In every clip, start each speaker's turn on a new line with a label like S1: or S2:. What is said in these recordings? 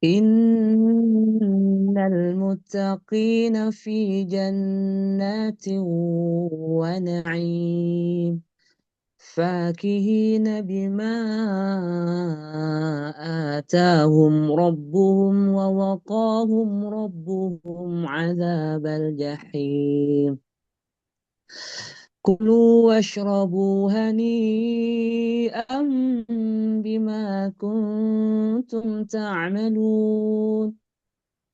S1: إن المتقين في جنات ونعيم فاكهين بما آتاهم ربهم ووقاهم ربهم عذاب الجحيم كلوا واشربوا هنيئا بما كنتم تعملون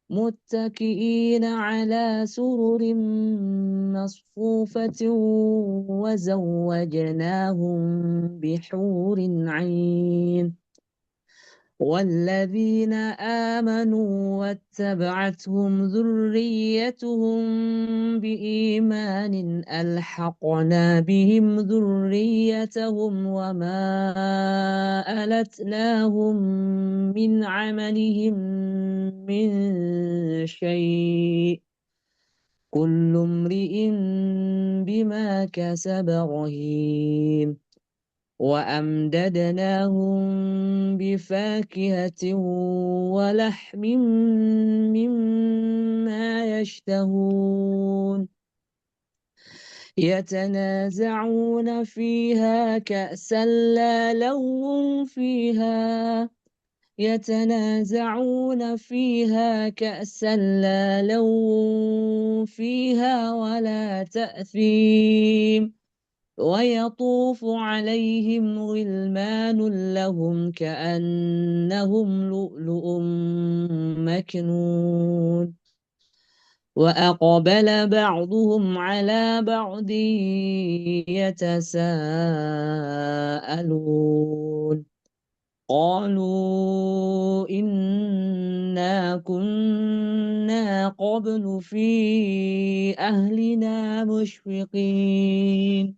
S1: متكئين على سرر مصفوفة وزوجناهم بحور عين والذين آمنوا واتبعتهم ذريتهم بإيمان ألحقنا بهم ذريتهم وما ألتناهم من عملهم من شيء كل امرئ بما كسب رهين وأمددناهم بفاكهة ولحم مما يشتهون يتنازعون فيها كأسا لا لغو فيها يتنازعون فيها كأسا لا لغو فيها ولا تأثيم ويطوف عليهم غلمان لهم كأنهم لؤلؤ مكنون وأقبل بعضهم على بعض يتساءلون قالوا إنا كنا قبل في أهلنا مشفقين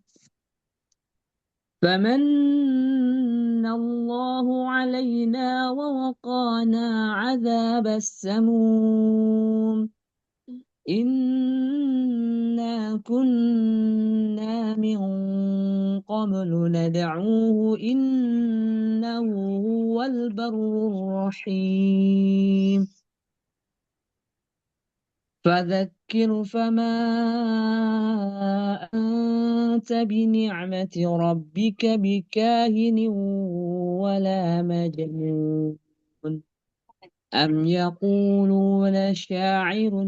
S1: فمن الله علينا ووقانا عذاب السموم إنا كنا من قبل ندعوه إنه هو البر الرحيم فذكر فما أنت بنعمة ربك بكاهن ولا مجنون أم يقولون شاعر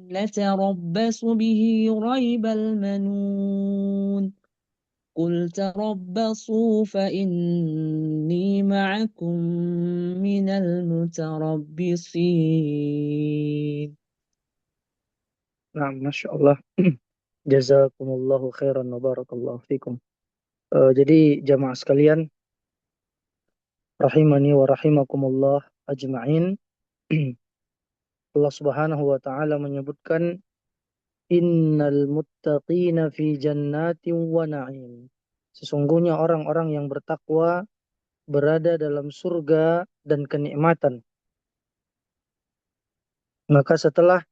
S1: نتربص به ريب المنون قل تربصوا فإني معكم من المتربصين.
S2: Nah, Masya Allah. Jazakumullahu khairan wa barakallahu fikum. Jadi jamaah sekalian, rahimani wa rahimakumullah ajma'in. Allah Subhanahu wa taala menyebutkan innal muttaqina fi jannatin wa na'im. Sesungguhnya orang-orang yang bertakwa berada dalam surga dan kenikmatan. Maka setelah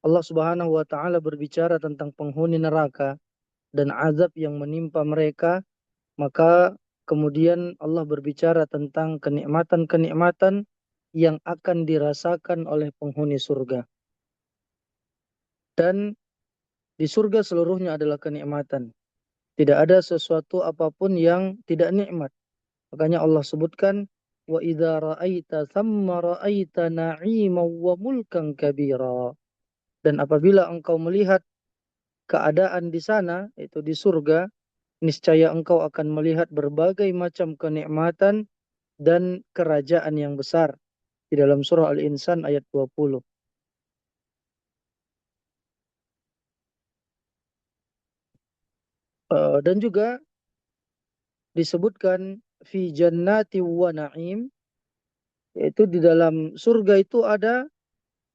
S2: Allah Subhanahu wa taala berbicara tentang penghuni neraka dan azab yang menimpa mereka, maka kemudian Allah berbicara tentang kenikmatan-kenikmatan yang akan dirasakan oleh penghuni surga. Dan di surga seluruhnya adalah kenikmatan. Tidak ada sesuatu apapun yang tidak nikmat. Makanya Allah sebutkan, wa idza ra'aita thamma ra'aita na'iman wa mulkan kabira. Dan apabila engkau melihat keadaan di sana, yaitu di surga, niscaya engkau akan melihat berbagai macam kenikmatan dan kerajaan yang besar. Di dalam surah Al-Insan ayat 20. Dan juga disebutkan fi jannati wa na'im, yaitu di dalam surga itu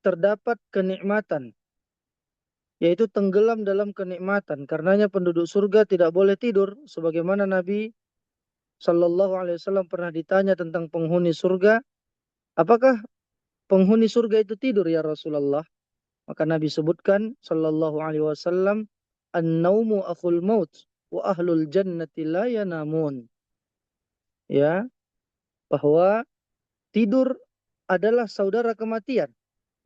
S2: terdapat kenikmatan, yaitu tenggelam dalam kenikmatan. Karenanya penduduk surga tidak boleh tidur, sebagaimana Nabi Shallallahu Alaihi Wasallam pernah ditanya tentang penghuni surga, apakah penghuni surga itu tidur ya Rasulullah? Maka Nabi sebutkan Shallallahu Alaihi Wasallam, an-naumu akhul maut wa ahlul jannati la yanamun. Ya, bahwa tidur adalah saudara kematian.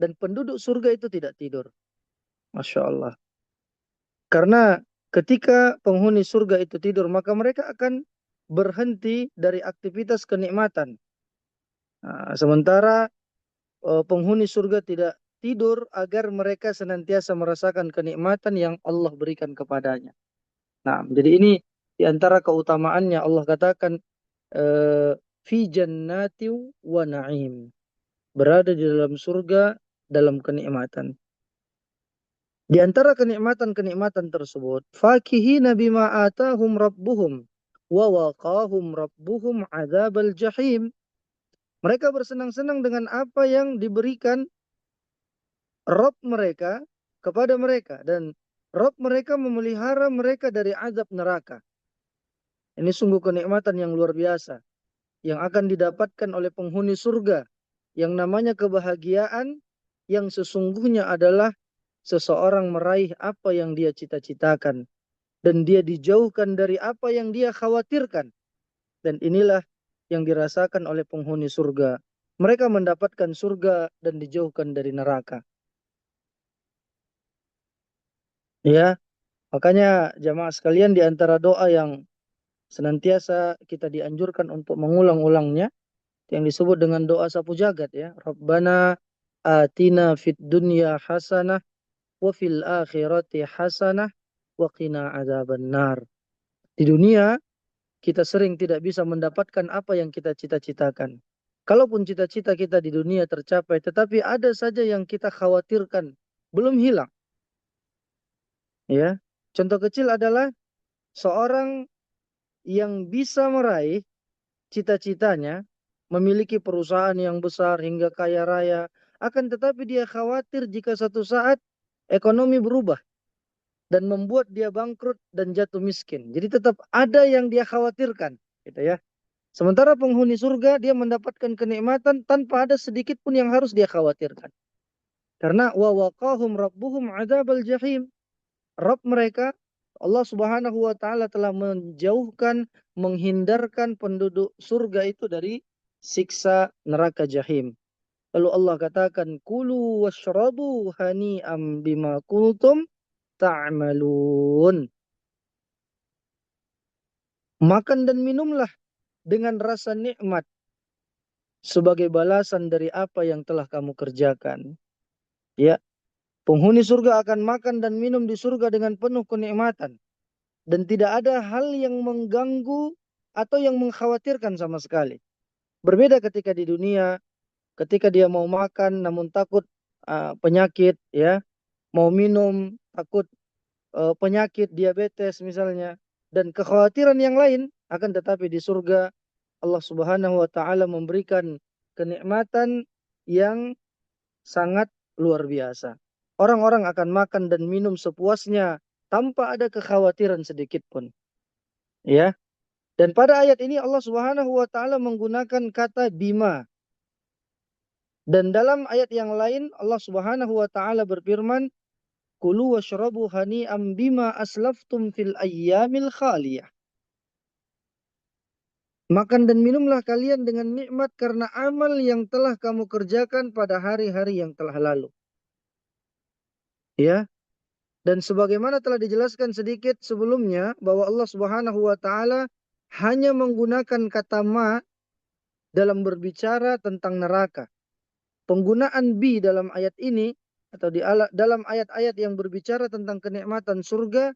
S2: Dan penduduk surga itu tidak tidur. Masya Allah. Karena ketika penghuni surga itu tidur, maka mereka akan berhenti dari aktivitas kenikmatan. Nah, sementara penghuni surga tidak tidur agar mereka senantiasa merasakan kenikmatan yang Allah berikan kepadanya. Nah, jadi ini di antara keutamaannya Allah katakan fi jannati wa na'im. Berada di dalam surga dalam kenikmatan. Di antara kenikmatan-kenikmatan tersebut, fakihina bima atahum rabbuhum wa waqahum rabbuhum adzabal jahim. Mereka bersenang-senang dengan apa yang diberikan Rabb mereka kepada mereka, dan Rabb mereka memelihara mereka dari azab neraka. Ini sungguh kenikmatan yang luar biasa yang akan didapatkan oleh penghuni surga, yang namanya kebahagiaan yang sesungguhnya adalah seseorang meraih apa yang dia cita-citakan dan dia dijauhkan dari apa yang dia khawatirkan. Dan inilah yang dirasakan oleh penghuni surga. Mereka mendapatkan surga dan dijauhkan dari neraka. Ya, makanya jamaah sekalian, di antara doa yang senantiasa kita dianjurkan untuk mengulang-ulangnya yang disebut dengan doa sapu jagat, ya. Rabbana atina fid dunya hasanah wa fil akhirati hasanah wa qina adzabannar. Di dunia kita sering tidak bisa mendapatkan apa yang kita cita-citakan. Kalaupun cita-cita kita di dunia tercapai, tetapi ada saja yang kita khawatirkan belum hilang, ya. Contoh kecil adalah seorang yang bisa meraih cita-citanya, memiliki perusahaan yang besar hingga kaya raya, akan tetapi dia khawatir jika satu saat ekonomi berubah dan membuat dia bangkrut dan jatuh miskin. Jadi tetap ada yang dia khawatirkan, gitu ya. Sementara penghuni surga dia mendapatkan kenikmatan tanpa ada sedikit pun yang harus dia khawatirkan. Karena wa waqahum rabbuhum adzabal jahim. Rabb mereka, Allah Subhanahu wa taala, telah menjauhkan, menghindarkan penduduk surga itu dari siksa neraka jahim. Lalu Allah katakan, kulu washrabu hani'am bima kuntum ta'malun. Makan dan minumlah dengan rasa nikmat sebagai balasan dari apa yang telah kamu kerjakan. Ya, penghuni surga akan makan dan minum di surga dengan penuh kenikmatan. Dan tidak ada hal yang mengganggu atau yang mengkhawatirkan sama sekali. Berbeda ketika di dunia, ketika dia mau makan namun takut penyakit, ya, mau minum takut penyakit diabetes misalnya, dan kekhawatiran yang lain. Akan tetapi di surga Allah Subhanahu wa taala memberikan kenikmatan yang sangat luar biasa. Orang-orang akan makan dan minum sepuasnya tanpa ada kekhawatiran sedikit pun, ya. Dan pada ayat ini Allah Subhanahu wa taala menggunakan kata bima. Dan dalam ayat yang lain Allah Subhanahu wa taala berfirman, "Kulu washrabu hani'am bima aslaftum fil ayyamil khaliyah." Makan dan minumlah kalian dengan nikmat karena amal yang telah kamu kerjakan pada hari-hari yang telah lalu. Ya, dan sebagaimana telah dijelaskan sedikit sebelumnya bahwa Allah Subhanahu wa taala hanya menggunakan kata ma dalam berbicara tentang neraka. Penggunaan bi dalam ayat ini atau dalam ayat-ayat yang berbicara tentang kenikmatan surga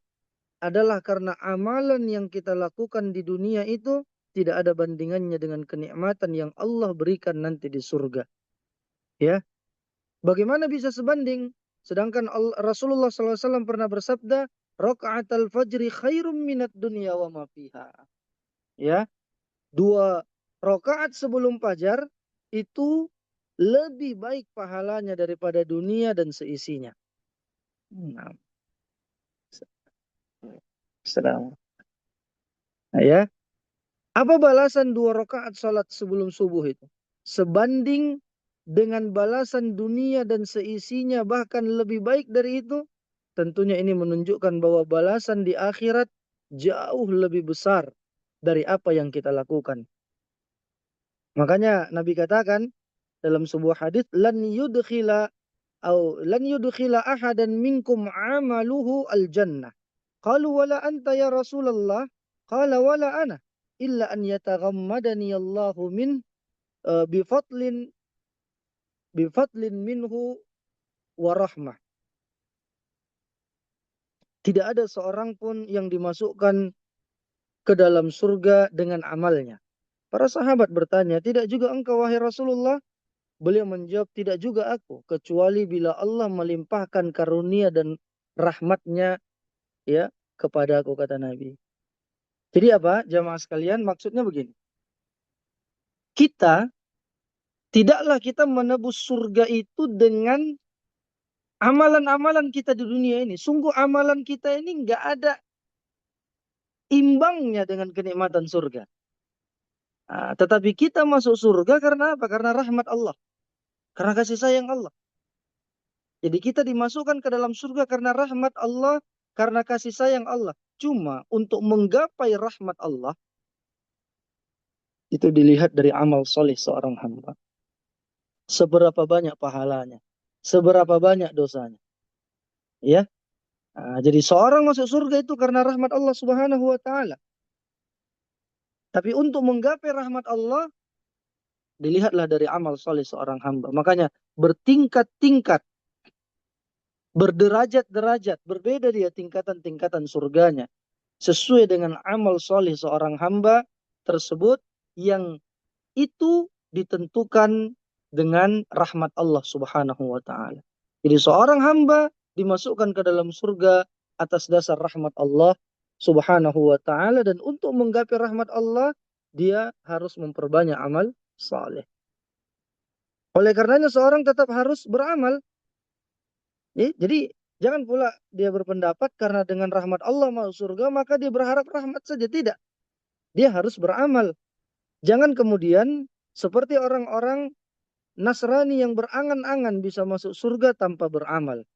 S2: adalah karena amalan yang kita lakukan di dunia itu tidak ada bandingannya dengan kenikmatan yang Allah berikan nanti di surga. Ya, bagaimana bisa sebanding? Sedangkan Rasulullah SAW pernah bersabda, "Raka'atul fajri khairum minat dunya wa ma fiha." Ya, 2 rakaat sebelum fajar itu lebih baik pahalanya daripada dunia dan seisinya. Nah, sedang. Ya, apa balasan 2 rakaat salat sebelum subuh itu? Sebanding dengan balasan dunia dan seisinya, bahkan lebih baik dari itu. Tentunya ini menunjukkan bahwa balasan di akhirat jauh lebih besar dari apa yang kita lakukan. Makanya Nabi katakan dalam sebuah hadis, lan yudkhila ahadan minkum amaluhu al-jannah. Qalu wala anta ya Rasulullah? Qala wala ana illa an yataghammadani Allahu min bifadlin minhu wa rahmah. Tidak ada seorang pun yang dimasukkan ke dalam surga dengan amalnya. Para sahabat bertanya, tidak juga engkau wahai Rasulullah? Beliau menjawab, tidak juga aku, kecuali bila Allah melimpahkan karunia dan rahmatnya ya kepada aku, kata Nabi. Jadi apa, jamaah sekalian, maksudnya begini. Tidaklah kita menebus surga itu dengan amalan-amalan kita di dunia ini. Sungguh amalan kita ini nggak ada imbangnya dengan kenikmatan surga. Tetapi kita masuk surga karena apa? Karena rahmat Allah. Karena kasih sayang Allah. Jadi kita dimasukkan ke dalam surga karena rahmat Allah, karena kasih sayang Allah. Cuma untuk menggapai rahmat Allah, itu dilihat dari amal soleh seorang hamba. Seberapa banyak pahalanya. Seberapa banyak dosanya. Ya. Jadi seorang masuk surga itu karena rahmat Allah Subhanahu wa Ta'ala. Tapi untuk menggapai rahmat Allah, dilihatlah dari amal soleh seorang hamba. Makanya bertingkat-tingkat, berderajat-derajat, berbeda dia tingkatan-tingkatan surganya. Sesuai dengan amal soleh seorang hamba tersebut yang itu ditentukan dengan rahmat Allah Subhanahu wa Ta'ala. Jadi seorang hamba dimasukkan ke dalam surga atas dasar rahmat Allah Subhanahu wa Ta'ala, dan untuk menggapai rahmat Allah dia harus memperbanyak amal saleh. Oleh karenanya seorang tetap harus beramal. Jadi jangan pula dia berpendapat karena dengan rahmat Allah masuk surga maka dia berharap rahmat saja. Tidak. Dia harus beramal. Jangan kemudian seperti orang-orang Nasrani yang berangan-angan bisa masuk surga tanpa beramal.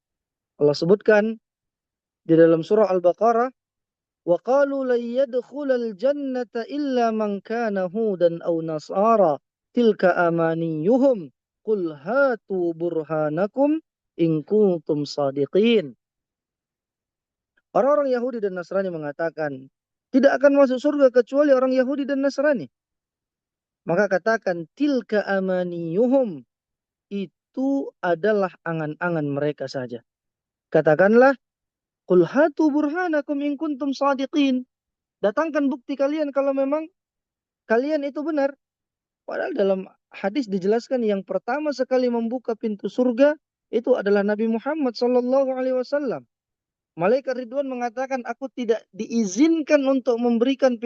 S2: Allah sebutkan di dalam surah Al-Baqarah, wa qalu lan yadkhulal jannata illa man kana hudan aw nasara tilka amaniyuhum qul hatu burhanakum in kuntum sadiqin. Orang-orang Yahudi dan Nasrani mengatakan, tidak akan masuk surga kecuali orang Yahudi dan Nasrani. Maka katakan, tilka amaniyuhum, itu adalah angan-angan mereka saja. Katakanlah, qul hatu burhanakum in kuntum sadiqin. Datangkan bukti kalian kalau memang kalian itu benar. Padahal dalam hadis dijelaskan yang pertama sekali membuka pintu surga itu adalah Nabi Muhammad SAW. Malaikat Ridwan mengatakan, aku tidak diizinkan untuk memberikan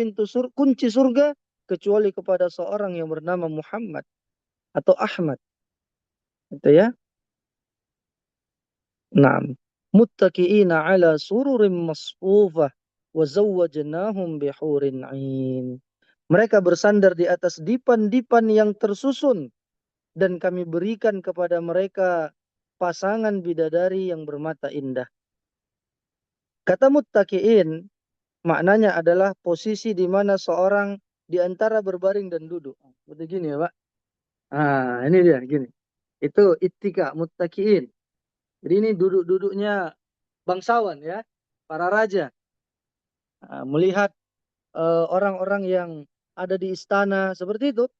S2: kunci surga kecuali kepada seorang yang bernama Muhammad atau Ahmad. Itu ya. Naam. Muttaqiina ala sururim masfufah wa zawwajnahum bihurin 'ain. Mereka bersandar di atas dipan-dipan yang tersusun dan kami berikan kepada mereka pasangan bidadari yang bermata indah. Kata muttaqiin maknanya adalah posisi di mana seorang di antara berbaring dan duduk. Seperti gini ya, Pak. Ini dia gini. Itu ittika muttaqiin. Jadi ini duduk-duduknya bangsawan ya, para raja. Melihat orang-orang yang ada di istana seperti itu.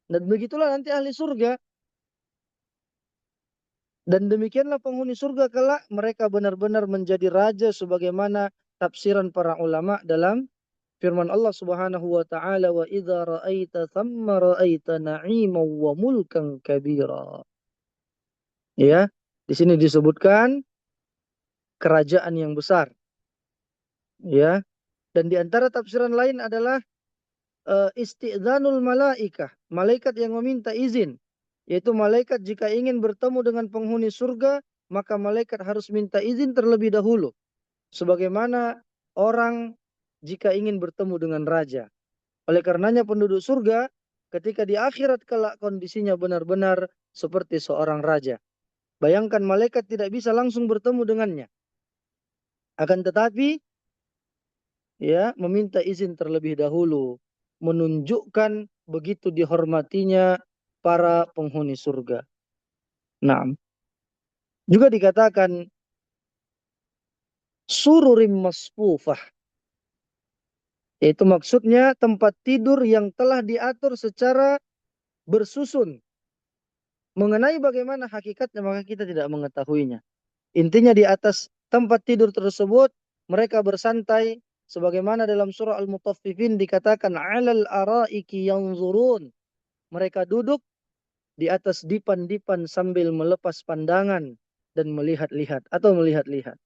S2: Dan begitulah nanti ahli surga. Dan demikianlah penghuni surga kelak, mereka benar-benar menjadi raja sebagaimana tafsiran para ulama dalam firman Allah Subhanahu wa taala, wa idza ra'aita thamma ra'aita na'iman wa mulkan kabira. Ya, di sini disebutkan kerajaan yang besar. Ya. Dan di antara tafsiran lain adalah isti'dzanul malaikah, malaikat yang meminta izin. Yaitu malaikat jika ingin bertemu dengan penghuni surga, maka malaikat harus minta izin terlebih dahulu. Sebagaimana orang jika ingin bertemu dengan raja. Oleh karenanya penduduk surga ketika di akhirat kelak kondisinya benar-benar seperti seorang raja. Bayangkan malaikat tidak bisa langsung bertemu dengannya. Akan tetapi ya meminta izin terlebih dahulu, menunjukkan begitu dihormatinya para penghuni surga. Nah, juga dikatakan sururim masfufah, yaitu maksudnya tempat tidur yang telah diatur secara bersusun. Mengenai bagaimana hakikatnya maka kita tidak mengetahuinya. Intinya di atas tempat tidur tersebut mereka bersantai sebagaimana dalam surah Al-Mutaffifin dikatakan 'alal araiki yanzurun. Mereka duduk di atas dipan-dipan sambil melepas pandangan dan melihat-lihat atau melihat-lihat.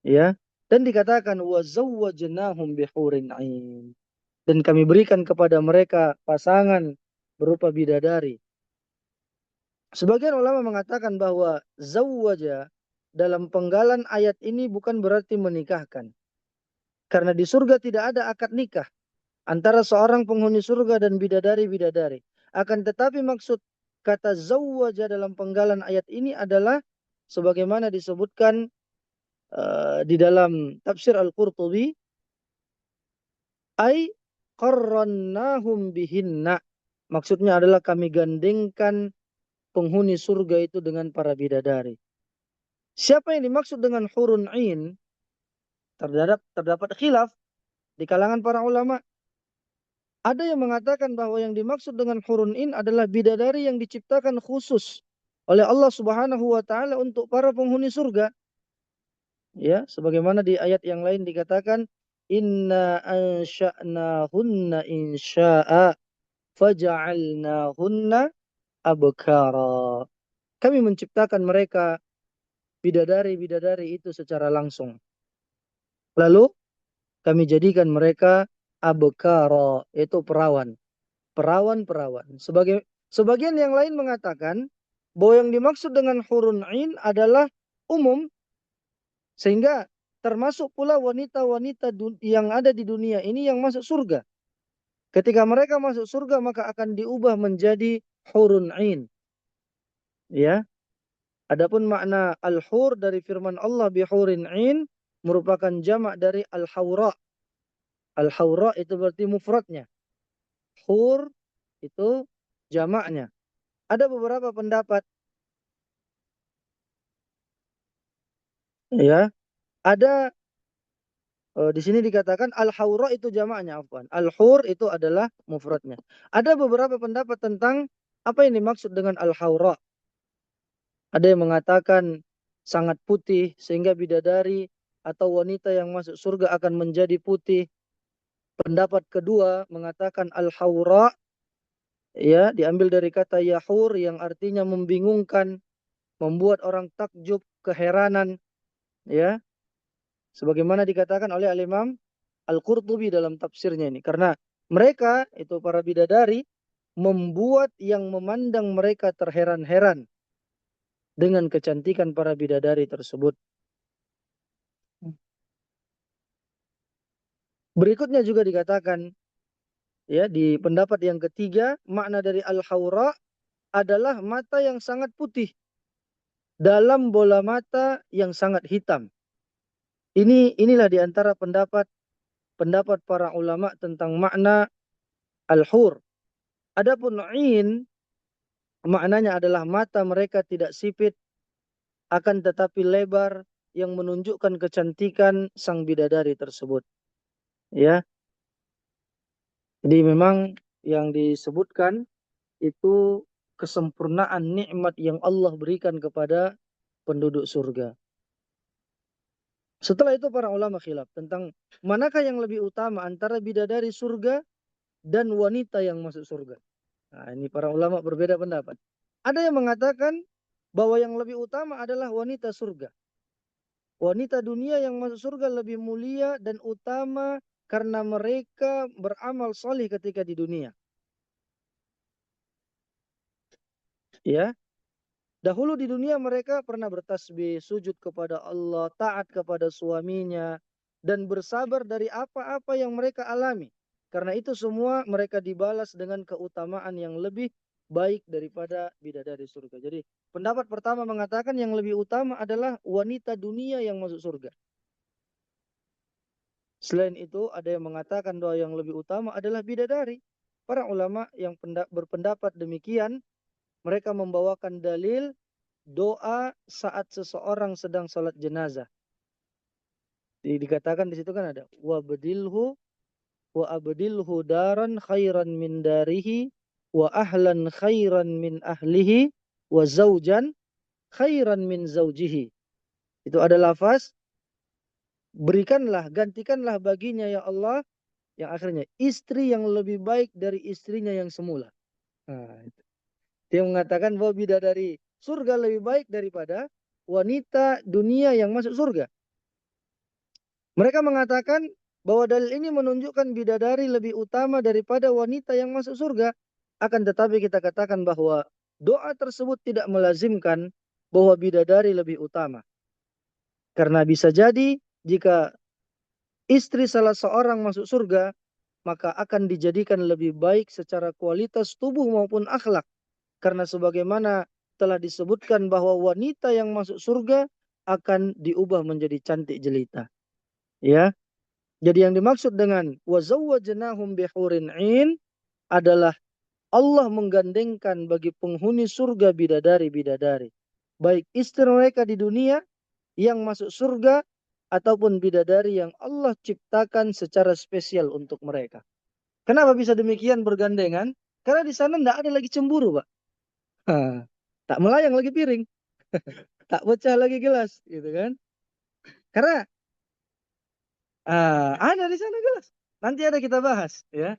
S2: Ya. Dan dikatakan wa zawwajnahum bihurin 'ain. Dan kami berikan kepada mereka pasangan berupa bidadari. Sebagian ulama mengatakan bahwa zawwaja dalam penggalan ayat ini bukan berarti menikahkan. Karena di surga tidak ada akad nikah antara seorang penghuni surga dan bidadari-bidadari. Akan tetapi maksud kata zawwaja dalam penggalan ayat ini adalah sebagaimana disebutkan di dalam tafsir Al-Qurtubi, ai qarrannahum bihinna. Maksudnya adalah kami gandengkan penghuni surga itu dengan para bidadari. Siapa yang dimaksud dengan hurun ain? Terdapat khilaf di kalangan para ulama. Ada yang mengatakan bahwa yang dimaksud dengan hurun ain adalah bidadari yang diciptakan khusus oleh Allah Subhanahu wa taala untuk para penghuni surga. Ya, sebagaimana di ayat yang lain dikatakan inna ansha'nahunna insya'a faja'alnahunna abkara. Kami menciptakan mereka bidadari-bidadari itu secara langsung. Lalu kami jadikan mereka abkara, yaitu perawan. Perawan-perawan. Sebagian yang lain mengatakan bahwa yang dimaksud dengan hurun ain adalah umum, sehingga termasuk pula wanita-wanita yang ada di dunia ini yang masuk surga. Ketika mereka masuk surga maka akan diubah menjadi hurun ain. Ya. Adapun makna al-hur dari firman Allah bihurin ain merupakan jamak dari al-hawra. Al-hawra itu berarti mufradnya. Hur itu jamaknya. Ada beberapa pendapat, ya. Ada di sini dikatakan al-hawra itu jamaknya, afwan. Al-hur itu adalah mufradnya. Ada beberapa pendapat tentang apa yang dimaksud dengan al-hawra. Ada yang mengatakan sangat putih sehingga bidadari atau wanita yang masuk surga akan menjadi putih. Pendapat kedua mengatakan al-hawra, ya, diambil dari kata yahur yang artinya membingungkan, membuat orang takjub, keheranan, ya. Sebagaimana dikatakan oleh Al-Imam Al-Qurtubi dalam tafsirnya ini. Karena mereka, itu para bidadari, membuat yang memandang mereka terheran-heran dengan kecantikan para bidadari tersebut. Berikutnya juga dikatakan, ya, di pendapat yang ketiga, makna dari al-hawra adalah mata yang sangat putih dalam bola mata yang sangat hitam. Inilah di antara pendapat para ulama tentang makna al-hur. Adapun ain maknanya adalah mata mereka tidak sipit akan tetapi lebar yang menunjukkan kecantikan sang bidadari tersebut. Ya. Jadi memang yang disebutkan itu kesempurnaan nikmat yang Allah berikan kepada penduduk surga. Setelah itu para ulama khilaf tentang manakah yang lebih utama antara bidadari surga dan wanita yang masuk surga. Nah, ini para ulama berbeda pendapat. Ada yang mengatakan bahwa yang lebih utama adalah wanita surga. Wanita dunia yang masuk surga lebih mulia dan utama karena mereka beramal soleh ketika di dunia. Ya, dahulu di dunia mereka pernah bertasbih, sujud kepada Allah, taat kepada suaminya, dan bersabar dari apa-apa yang mereka alami. Karena itu semua mereka dibalas dengan keutamaan yang lebih baik daripada bidadari surga. Jadi pendapat pertama mengatakan yang lebih utama adalah wanita dunia yang masuk surga. Selain itu ada yang mengatakan bahwa yang lebih utama adalah bidadari. Para ulama yang berpendapat demikian mereka membawakan dalil doa saat seseorang sedang sholat jenazah. Dikatakan di situ kan ada wa abdilhu daran khairan min darihi wa ahlan khairan min ahlihi wa zaujan khairan min zaujihi. Itu ada lafaz, berikanlah, gantikanlah baginya ya Allah, yang akhirnya istri yang lebih baik dari istrinya yang semula. Nah, itu. Dia mengatakan bahwa bidadari surga lebih baik daripada wanita dunia yang masuk surga. Mereka mengatakan bahwa dalil ini menunjukkan bidadari lebih utama daripada wanita yang masuk surga. Akan tetapi kita katakan bahwa doa tersebut tidak melazimkan bahwa bidadari lebih utama. Karena bisa jadi jika istri salah seorang masuk surga, maka akan dijadikan lebih baik secara kualitas tubuh maupun akhlak. Karena sebagaimana telah disebutkan bahwa wanita yang masuk surga akan diubah menjadi cantik jelita. Ya. Jadi yang dimaksud dengan wazawwajnahum bihurin 'ain adalah Allah menggandengkan bagi penghuni surga bidadari-bidadari. Baik istri mereka di dunia yang masuk surga ataupun bidadari yang Allah ciptakan secara spesial untuk mereka. Kenapa bisa demikian bergandengan? Karena di sana tidak ada lagi cemburu, Pak. Tak melayang lagi piring, tak pecah lagi gelas, gitu kan? Karena ada di sana gelas. Nanti ada kita bahas, ya.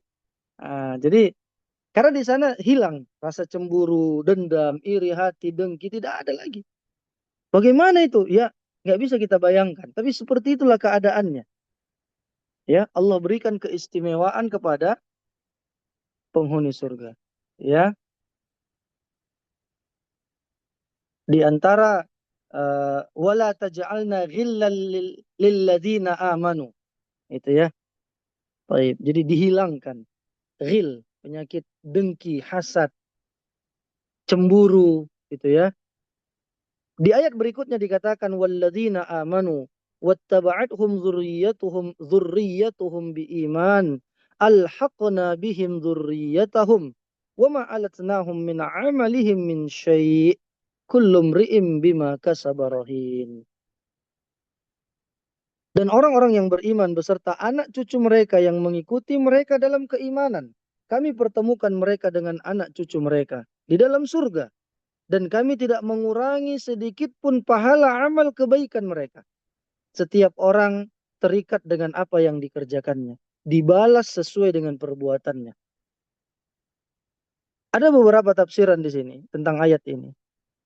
S2: Jadi karena di sana hilang rasa cemburu, dendam, iri hati, dengki, tidak ada lagi. Bagaimana itu? Ya, nggak bisa kita bayangkan. Tapi seperti itulah keadaannya. Ya, Allah berikan keistimewaan kepada penghuni surga. Ya, di antara wala taj'alna ghillal lilladzina amanu. Itu ya. Baik, jadi dihilangkan ghil, penyakit dengki, hasad, cemburu, gitu ya. Di ayat berikutnya dikatakan walladzina amanu wattaba'athum dzurriyyatuhum biiman alhaqna bihim dzurriyyatahum wama alatnahum min amalihim min syai' kullu mri'in bima kasaba rahin. Dan orang-orang yang beriman beserta anak cucu mereka yang mengikuti mereka dalam keimanan, kami pertemukan mereka dengan anak cucu mereka di dalam surga. Dan kami tidak mengurangi sedikit pun pahala amal kebaikan mereka. Setiap orang terikat dengan apa yang dikerjakannya. Dibalas sesuai dengan perbuatannya. Ada beberapa tafsiran di sini tentang ayat ini.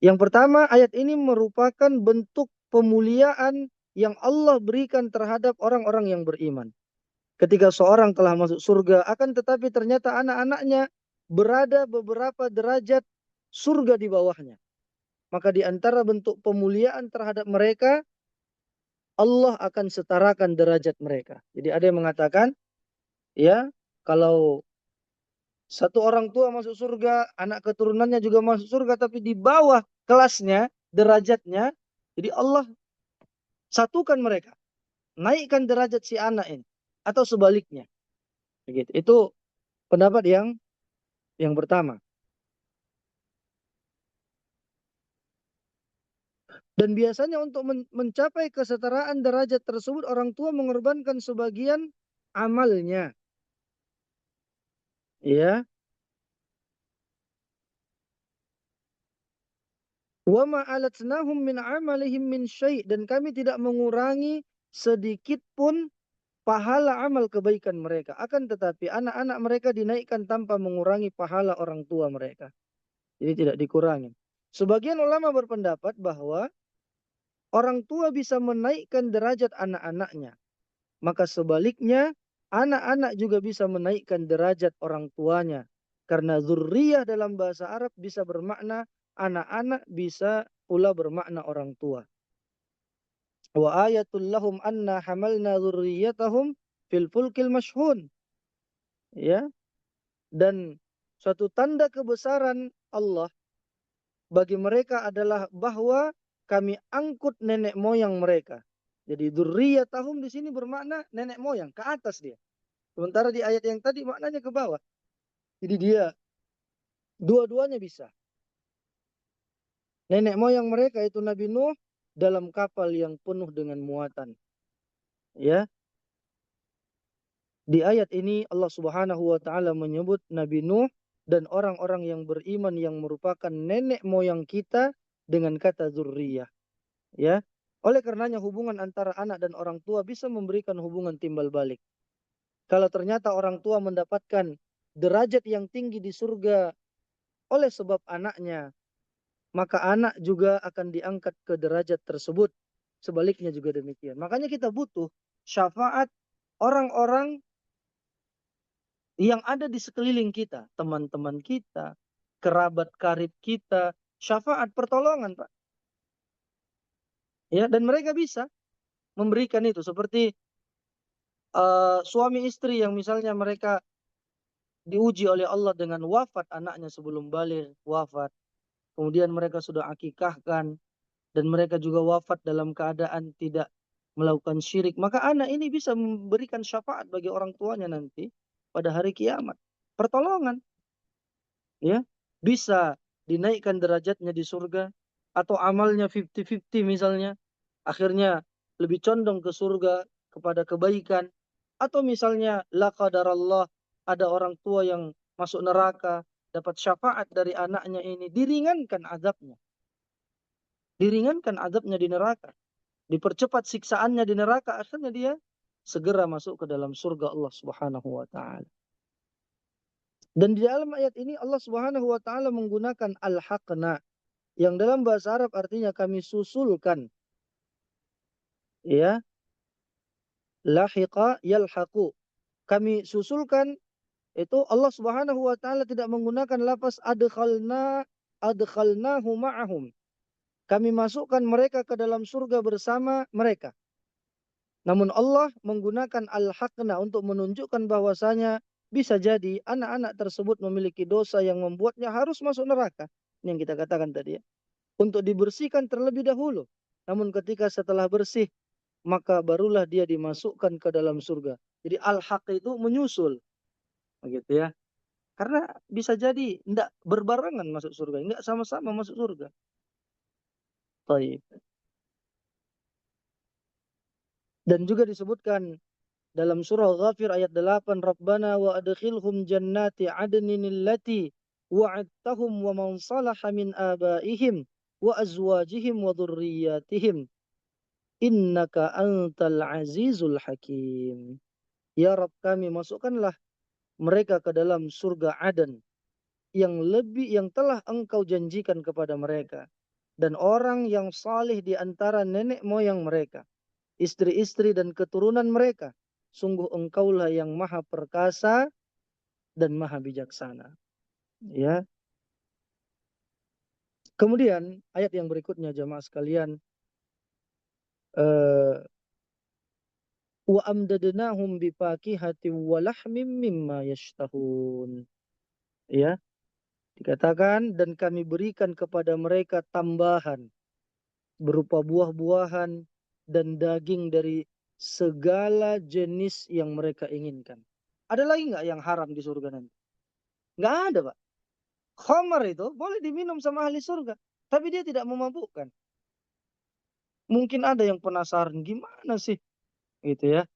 S2: Yang pertama, ayat ini merupakan bentuk pemuliaan yang Allah berikan terhadap orang-orang yang beriman. Ketika seorang telah masuk surga, akan tetapi ternyata anak-anaknya berada beberapa derajat surga di bawahnya. Maka di antara bentuk pemuliaan terhadap mereka, Allah akan setarakan derajat mereka. Jadi ada yang mengatakan, ya, kalau satu orang tua masuk surga, anak keturunannya juga masuk surga, tapi di bawah kelasnya, derajatnya, jadi Allah satukan mereka. Naikkan derajat si anak ini. Atau sebaliknya. Begitu. Itu pendapat yang pertama. Dan biasanya untuk mencapai kesetaraan derajat tersebut, orang tua mengorbankan sebagian amalnya. Ya. Wa ma'alatnahum min amalihim min syai' dan kami tidak mengurangi sedikit pun pahala amal kebaikan mereka. Akan tetapi anak-anak mereka dinaikkan tanpa mengurangi pahala orang tua mereka. Jadi tidak dikurangi. Sebagian ulama berpendapat bahwa orang tua bisa menaikkan derajat anak-anaknya. Maka sebaliknya anak-anak juga bisa menaikkan derajat orang tuanya. Karena zurriyah dalam bahasa Arab bisa bermakna anak-anak, bisa pula bermakna orang tua. Wa ayatul lahum anna hamalna dzurriyyatahum fil fulkil mashhun. Ya. Dan suatu tanda kebesaran Allah bagi mereka adalah bahwa kami angkut nenek moyang mereka. Jadi dzurriyyatahum di sini bermakna nenek moyang, ke atas dia. Sementara di ayat yang tadi maknanya ke bawah. Jadi dia dua-duanya bisa. nenek moyang mereka itu Nabi Nuh dalam kapal yang penuh dengan muatan. Ya, di ayat ini Allah Subhanahu wa taala menyebut Nabi Nuh dan orang-orang yang beriman yang merupakan nenek moyang kita dengan kata zurriyah. Ya. Oleh karenanya hubungan antara anak dan orang tua bisa memberikan hubungan timbal balik. Kalau ternyata orang tua mendapatkan derajat yang tinggi di surga oleh sebab anaknya, maka anak juga akan diangkat ke derajat tersebut. Sebaliknya juga demikian. Makanya kita butuh syafaat orang-orang yang ada di sekeliling kita, teman-teman kita, kerabat karib kita, syafaat pertolongan, Pak. Ya, dan mereka bisa memberikan itu seperti suami istri yang misalnya mereka diuji oleh Allah dengan wafat anaknya sebelum balik, wafat. Kemudian mereka sudah akikahkan dan mereka juga wafat dalam keadaan tidak melakukan syirik. Maka anak ini bisa memberikan syafaat bagi orang tuanya nanti pada hari kiamat. Pertolongan, ya. Bisa dinaikkan derajatnya di surga atau amalnya 50-50 misalnya. Akhirnya lebih condong ke surga kepada kebaikan. Atau misalnya la qadarallah ada orang tua yang masuk neraka dapat syafaat dari anaknya ini diringankan azabnya. Diringankan azabnya di neraka. Dipercepat siksaannya di neraka akhirnya dia segera masuk ke dalam surga Allah Subhanahu wa taala. Dan di dalam ayat ini Allah Subhanahu wa taala menggunakan al-haqna yang dalam bahasa Arab artinya kami susulkan. Ya, lahiqa yalhaqu. Kami susulkan itu Allah Subhanahu wa taala tidak menggunakan lafaz adkhalnahu ma'ahum. Kami masukkan mereka ke dalam surga bersama mereka. Namun Allah menggunakan al-haqna untuk menunjukkan bahwasanya bisa jadi anak-anak tersebut memiliki dosa yang membuatnya harus masuk neraka. Ini yang kita katakan tadi ya. Untuk dibersihkan terlebih dahulu. Namun ketika setelah bersih, maka barulah dia dimasukkan ke dalam surga. Jadi al-haq itu menyusul. Begitu ya. Karena bisa jadi tidak berbarengan masuk surga. Tidak sama-sama masuk surga. Baik. Dan juga disebutkan dalam surah Ghafir ayat 8, Rabbana wa adkhilhum jannati adnin allati wa'adtahum wa man salaha min abaihim wa azwajihim wa dhurriyyatihim innaka antal azizul hakim. Ya Rabb kami, masukkanlah mereka ke dalam surga Aden yang telah engkau janjikan kepada mereka dan orang yang saleh di antara nenek moyang mereka, istri-istri dan keturunan mereka. Sungguh engkaulah yang maha perkasa dan maha bijaksana. Ya. Kemudian ayat yang berikutnya jamaah sekalian, wa amdadnahum bifakihati wa lahmim mimma yashtahun. Ya, dikatakan dan kami berikan kepada mereka tambahan berupa buah-buahan dan daging dari segala jenis yang mereka inginkan. Ada lagi nggak yang haram di surga nanti? Nggak ada, Pak. Khamar itu boleh diminum sama ahli surga, tapi dia tidak memabukkan. Mungkin ada yang penasaran, gimana sih? Gitu ya,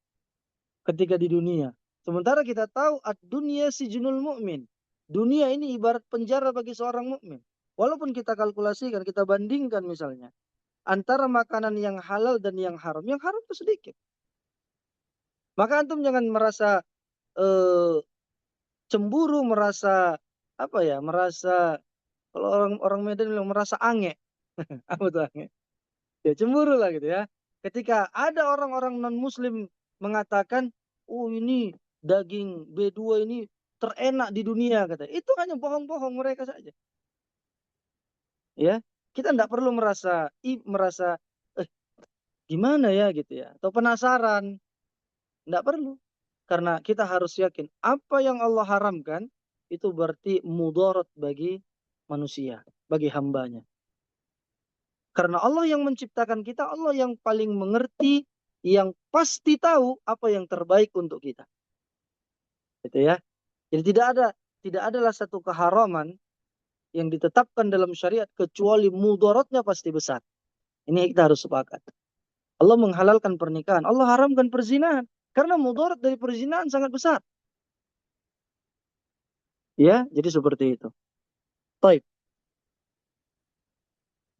S2: ketika di dunia. Sementara kita tahu ad-dunya sijnul mu'min. Dunia ini ibarat penjara bagi seorang mukmin. Walaupun kita kalkulasikan, kita bandingkan misalnya antara makanan yang halal dan yang haram itu sedikit. Maka antum jangan merasa eh, cemburu, merasa apa ya, merasa kalau orang Medan bilang merasa ange. Apa tuh ange? Ya cemburu lah gitu ya. Ketika ada orang-orang non-muslim mengatakan, oh ini daging B2 ini terenak di dunia kata. Itu hanya bohong-bohong mereka saja. Ya, kita tidak perlu merasa eh, gimana ya gitu ya, atau penasaran. Tidak perlu. Karena kita harus yakin apa yang Allah haramkan itu berarti mudarat bagi manusia, bagi hambanya. Karena Allah yang menciptakan kita, Allah yang paling mengerti, yang pasti tahu apa yang terbaik untuk kita. Gitu ya. Jadi tidak adalah satu keharaman yang ditetapkan dalam syariat kecuali mudaratnya pasti besar. Ini kita harus sepakat. Allah menghalalkan pernikahan, Allah haramkan perzinahan karena mudarat dari perzinahan sangat besar. Ya, jadi seperti itu. Baik.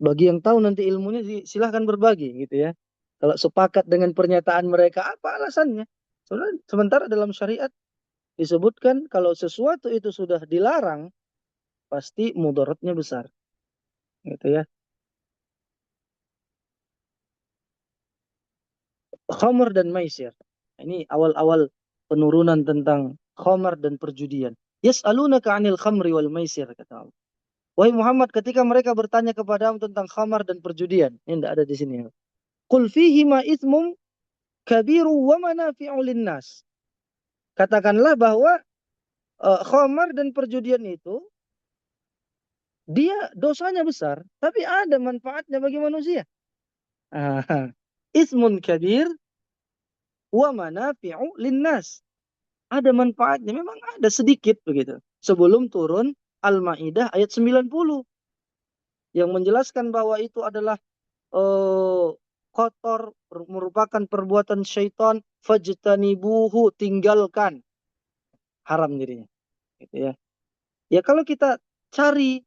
S2: Bagi yang tahu nanti ilmunya silahkan berbagi gitu ya. Kalau sepakat dengan pernyataan mereka, apa alasannya? Sementara dalam syariat disebutkan kalau sesuatu itu sudah dilarang, pasti mudaratnya besar. Gitu ya. Khamr dan maisir. Ini awal-awal penurunan tentang khamr dan perjudian. Yas'alunaka 'anil khamri wal maisir, kata Allah. Wahai Muhammad, ketika mereka bertanya kepadamu tentang khamar dan perjudian, ini tidak ada di sini. Qul fihima itsmum kabiru wa manafi'u linnas. Katakanlah bahwa khamar dan perjudian itu dia dosanya besar, tapi ada manfaatnya bagi manusia. Ah, ismun kabir wa manafi'u linnas. Ada manfaatnya, memang ada sedikit begitu. Sebelum turun Al-Maidah ayat 90 yang menjelaskan bahwa itu adalah eh, kotor, merupakan perbuatan syaitan, fajtanibuhu, tinggalkan, haram dirinya, gitu ya. Ya kalau kita cari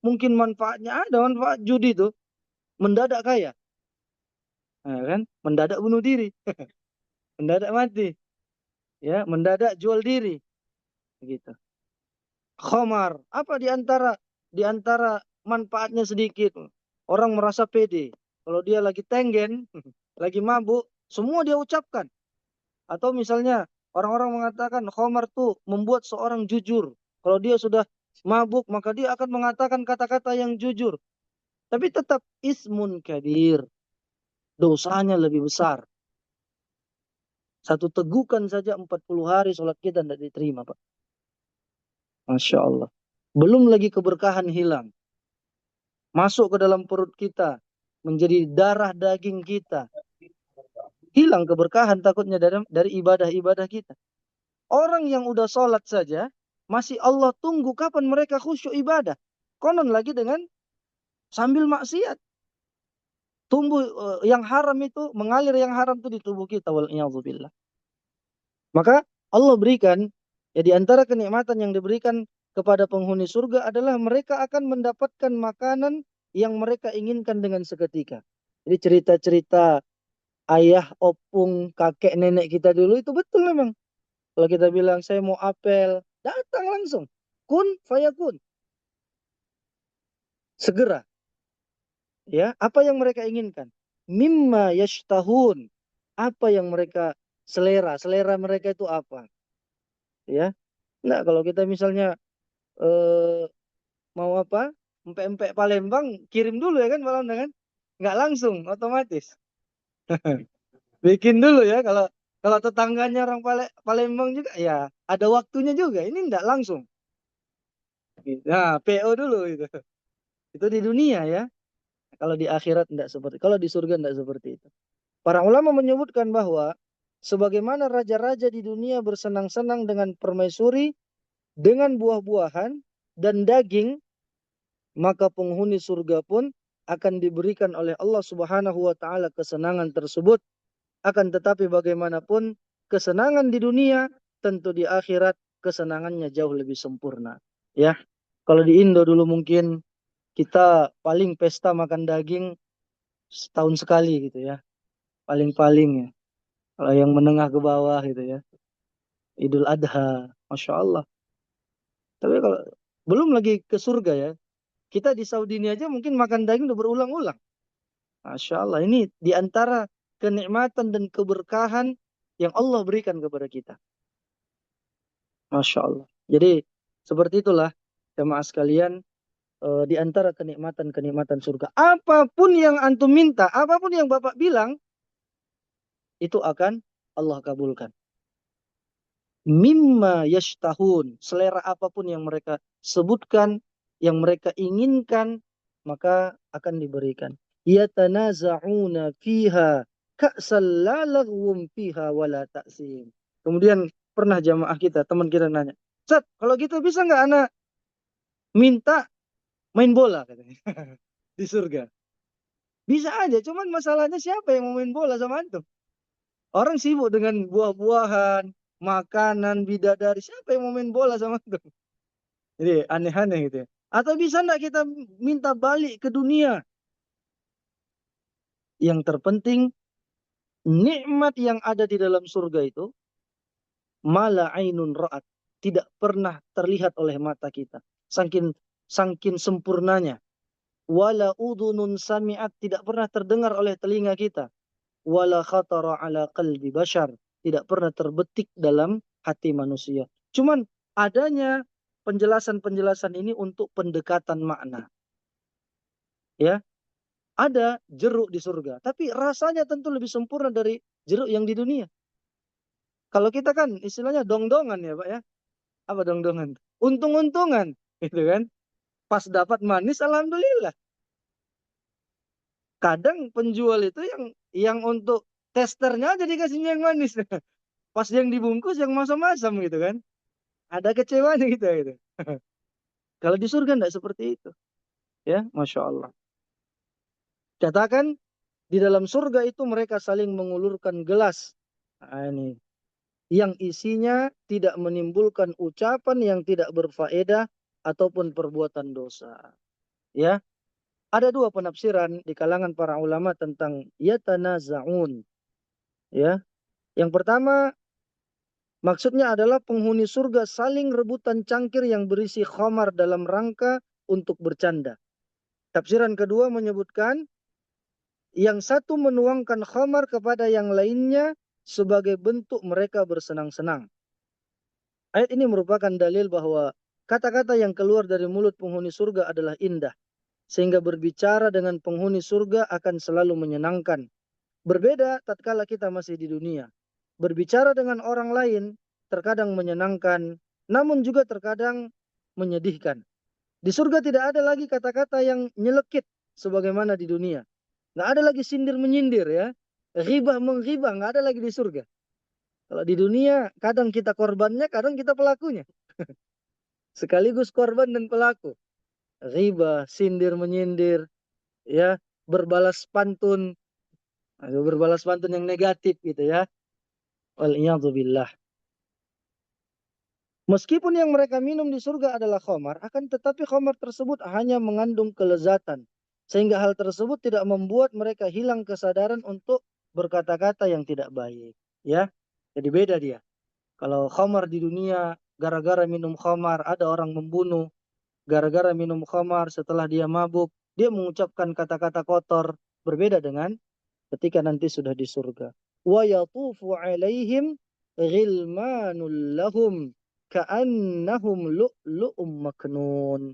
S2: mungkin manfaatnya ada, manfaat judi itu mendadak kaya, nah, kan? Mendadak bunuh diri, mendadak mati, ya, mendadak jual diri, begitu. Khamar, apa di antara manfaatnya sedikit. Orang merasa pede. Kalau dia lagi tenggen, lagi mabuk, semua dia ucapkan. Atau misalnya orang-orang mengatakan khamar tuh membuat seorang jujur. Kalau dia sudah mabuk, maka dia akan mengatakan kata-kata yang jujur. Tapi tetap ismun kabir. Dosanya lebih besar. Satu tegukan saja 40 hari sholat kita tidak diterima, Pak. Masya Allah. Belum lagi keberkahan hilang. Masuk ke dalam perut kita. Menjadi darah daging kita. Hilang keberkahan takutnya dari ibadah-ibadah kita. Orang yang udah sholat saja, masih Allah tunggu kapan mereka khusyuk ibadah. Konon lagi dengan sambil maksiat. Tumbuh yang haram itu, mengalir yang haram itu di tubuh kita. Wal'iyadzubillah. Maka Allah berikan, ya di antara kenikmatan yang diberikan kepada penghuni surga adalah mereka akan mendapatkan makanan yang mereka inginkan dengan seketika. Jadi cerita-cerita ayah, opung, kakek, nenek kita dulu itu betul memang. Kalau kita bilang saya mau apel, datang langsung. Kun fayakun. Segera. Ya, apa yang mereka inginkan? Mimma yashtahun. Apa yang mereka selera? Selera mereka itu apa? Ya. Nah, kalau kita misalnya eh, mau apa? Empek-empek Palembang, kirim dulu ya kan malam kan? Nggak langsung, otomatis. Bikin dulu ya. Kalau kalau tetangganya orang Palembang juga, ya ada waktunya juga. Ini nggak langsung. Nah, PO dulu itu. Itu di dunia ya. Kalau di akhirat tidak seperti, kalau di surga tidak seperti itu. Para ulama menyebutkan bahwa sebagaimana raja-raja di dunia bersenang-senang dengan permaisuri, dengan buah-buahan dan daging, maka penghuni surga pun akan diberikan oleh Allah Subhanahu wa taala kesenangan tersebut. Akan tetapi bagaimanapun kesenangan di dunia, tentu di akhirat kesenangannya jauh lebih sempurna. Ya. Kalau di Indo dulu mungkin kita paling pesta makan daging setahun sekali gitu ya. Paling-paling ya. Kalau yang menengah ke bawah gitu ya. Idul Adha. Masya Allah. Tapi kalau belum lagi ke surga ya. Kita di Saudi ini aja mungkin makan daging udah berulang-ulang. Masya Allah. Ini di antara kenikmatan dan keberkahan yang Allah berikan kepada kita. Masya Allah. Jadi seperti itulah jemaah sekalian, di antara kenikmatan-kenikmatan surga. Apapun yang antum minta, apapun yang Bapak bilang, itu akan Allah kabulkan. Mimma yashtahun. Selera apapun yang mereka sebutkan, yang mereka inginkan, maka akan diberikan. Yatanaza'una fiha ka'sal la laghwum fiha wala ta'sim. Kemudian pernah jamaah kita, teman kita nanya, Ustaz, kalau gitu bisa nggak anak minta main bola katanya di surga. Bisa aja, cuman masalahnya siapa yang mau main bola sama antum? Orang sibuk dengan buah-buahan, makanan, bidadari. Siapa yang mau main bola sama antum? Jadi aneh-aneh gitu ya. Atau bisa enggak kita minta balik ke dunia? Yang terpenting, nikmat yang ada di dalam surga itu, mala ainun ra'at. Tidak pernah terlihat oleh mata kita. Saking, saking sempurnanya. Wala udhunun sami'at. Tidak pernah terdengar oleh telinga kita. Wala khatara ala qalbi bashar. Tidak pernah terbetik dalam hati manusia. Cuman adanya penjelasan-penjelasan ini untuk pendekatan makna. Ya, ada jeruk di surga, tapi rasanya tentu lebih sempurna dari jeruk yang di dunia. Kalau kita kan istilahnya dong-dongan ya, Pak ya. Apa dong-dongan? Untung-untungan, gitu kan. Pas dapat manis, alhamdulillah. Kadang penjual itu yang untuk testernya aja dikasihnya yang manis. Pas yang dibungkus yang masam-masam gitu kan. Ada kecewanya gitu gitu. Kalau di surga enggak seperti itu. Ya, Masya Allah. Katakan di dalam surga itu mereka saling mengulurkan gelas. Nah, ini yang isinya tidak menimbulkan ucapan yang tidak berfaedah ataupun perbuatan dosa. Ya, ada dua penafsiran di kalangan para ulama tentang yatanaza'un. Ya, yang pertama maksudnya adalah penghuni surga saling rebutan cangkir yang berisi khamar dalam rangka untuk bercanda. Tafsiran kedua menyebutkan yang satu menuangkan khamar kepada yang lainnya sebagai bentuk mereka bersenang-senang. Ayat ini merupakan dalil bahwa kata-kata yang keluar dari mulut penghuni surga adalah indah. Sehingga berbicara dengan penghuni surga akan selalu menyenangkan. Berbeda tatkala kita masih di dunia. Berbicara dengan orang lain terkadang menyenangkan, namun juga terkadang menyedihkan. Di surga tidak ada lagi kata-kata yang nyelekit sebagaimana di dunia. Nggak ada lagi sindir menyindir ya. Ghibah menghibah nggak ada lagi di surga. Kalau di dunia kadang kita korbannya, kadang kita pelakunya. Sekaligus korban dan pelaku. Ghibah, sindir menyindir, ya, berbalas pantun, berbalas pantun yang negatif gitu ya. Wal'iyadzubillah. Meskipun yang mereka minum di surga adalah khamar, akan tetapi khamar tersebut hanya mengandung kelezatan. Sehingga hal tersebut tidak membuat mereka hilang kesadaran untuk berkata-kata yang tidak baik. Ya, jadi beda dia. Kalau khamar di dunia, gara-gara minum khamar, ada orang membunuh. Gara-gara minum khamar, setelah dia mabuk, dia mengucapkan kata-kata kotor. Berbeda dengan ketika nanti sudah di surga. Wa yatufu alaihim ghilmanul lahum ka'annahum lu'lu'um maknun.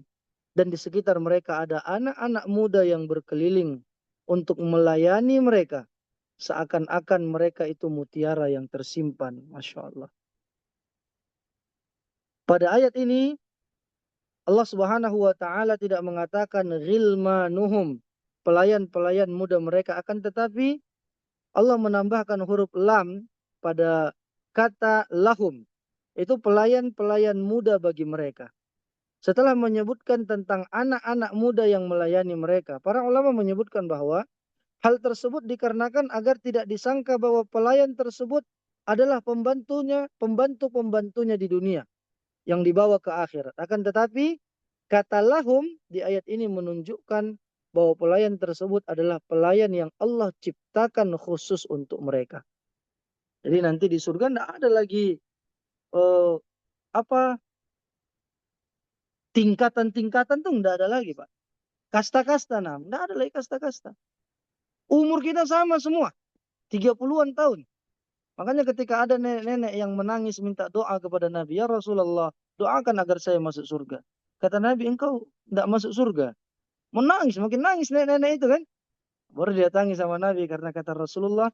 S2: Dan di sekitar mereka ada anak-anak muda yang berkeliling untuk melayani mereka. Seakan-akan mereka itu mutiara yang tersimpan. Masya Allah. Pada ayat ini, Allah Subhanahu wa taala tidak mengatakan ghilmanuhum, pelayan-pelayan muda mereka, akan tetapi Allah menambahkan huruf lam pada kata lahum. Itu pelayan-pelayan muda bagi mereka. Setelah menyebutkan tentang anak-anak muda yang melayani mereka, para ulama menyebutkan bahwa hal tersebut dikarenakan agar tidak disangka bahwa pelayan tersebut adalah pembantunya, pembantu-pembantunya di dunia yang dibawa ke akhirat. Akan tetapi kata lahum di ayat ini menunjukkan bahwa pelayan tersebut adalah pelayan yang Allah ciptakan khusus untuk mereka. Jadi nanti di surga tidak ada lagi eh, apa tingkatan-tingkatan tuh tidak ada lagi, Pak. Kasta-kasta, nah, tidak ada lagi kasta-kasta. Umur kita sama semua, 30-an tahun. Makanya ketika ada nenek-nenek yang menangis minta doa kepada Nabi, ya Rasulullah, doakan agar saya masuk surga. Kata Nabi, engkau tidak masuk surga. Menangis, makin nangis nenek-nenek itu kan. Baru dia tangis sama Nabi karena kata Rasulullah,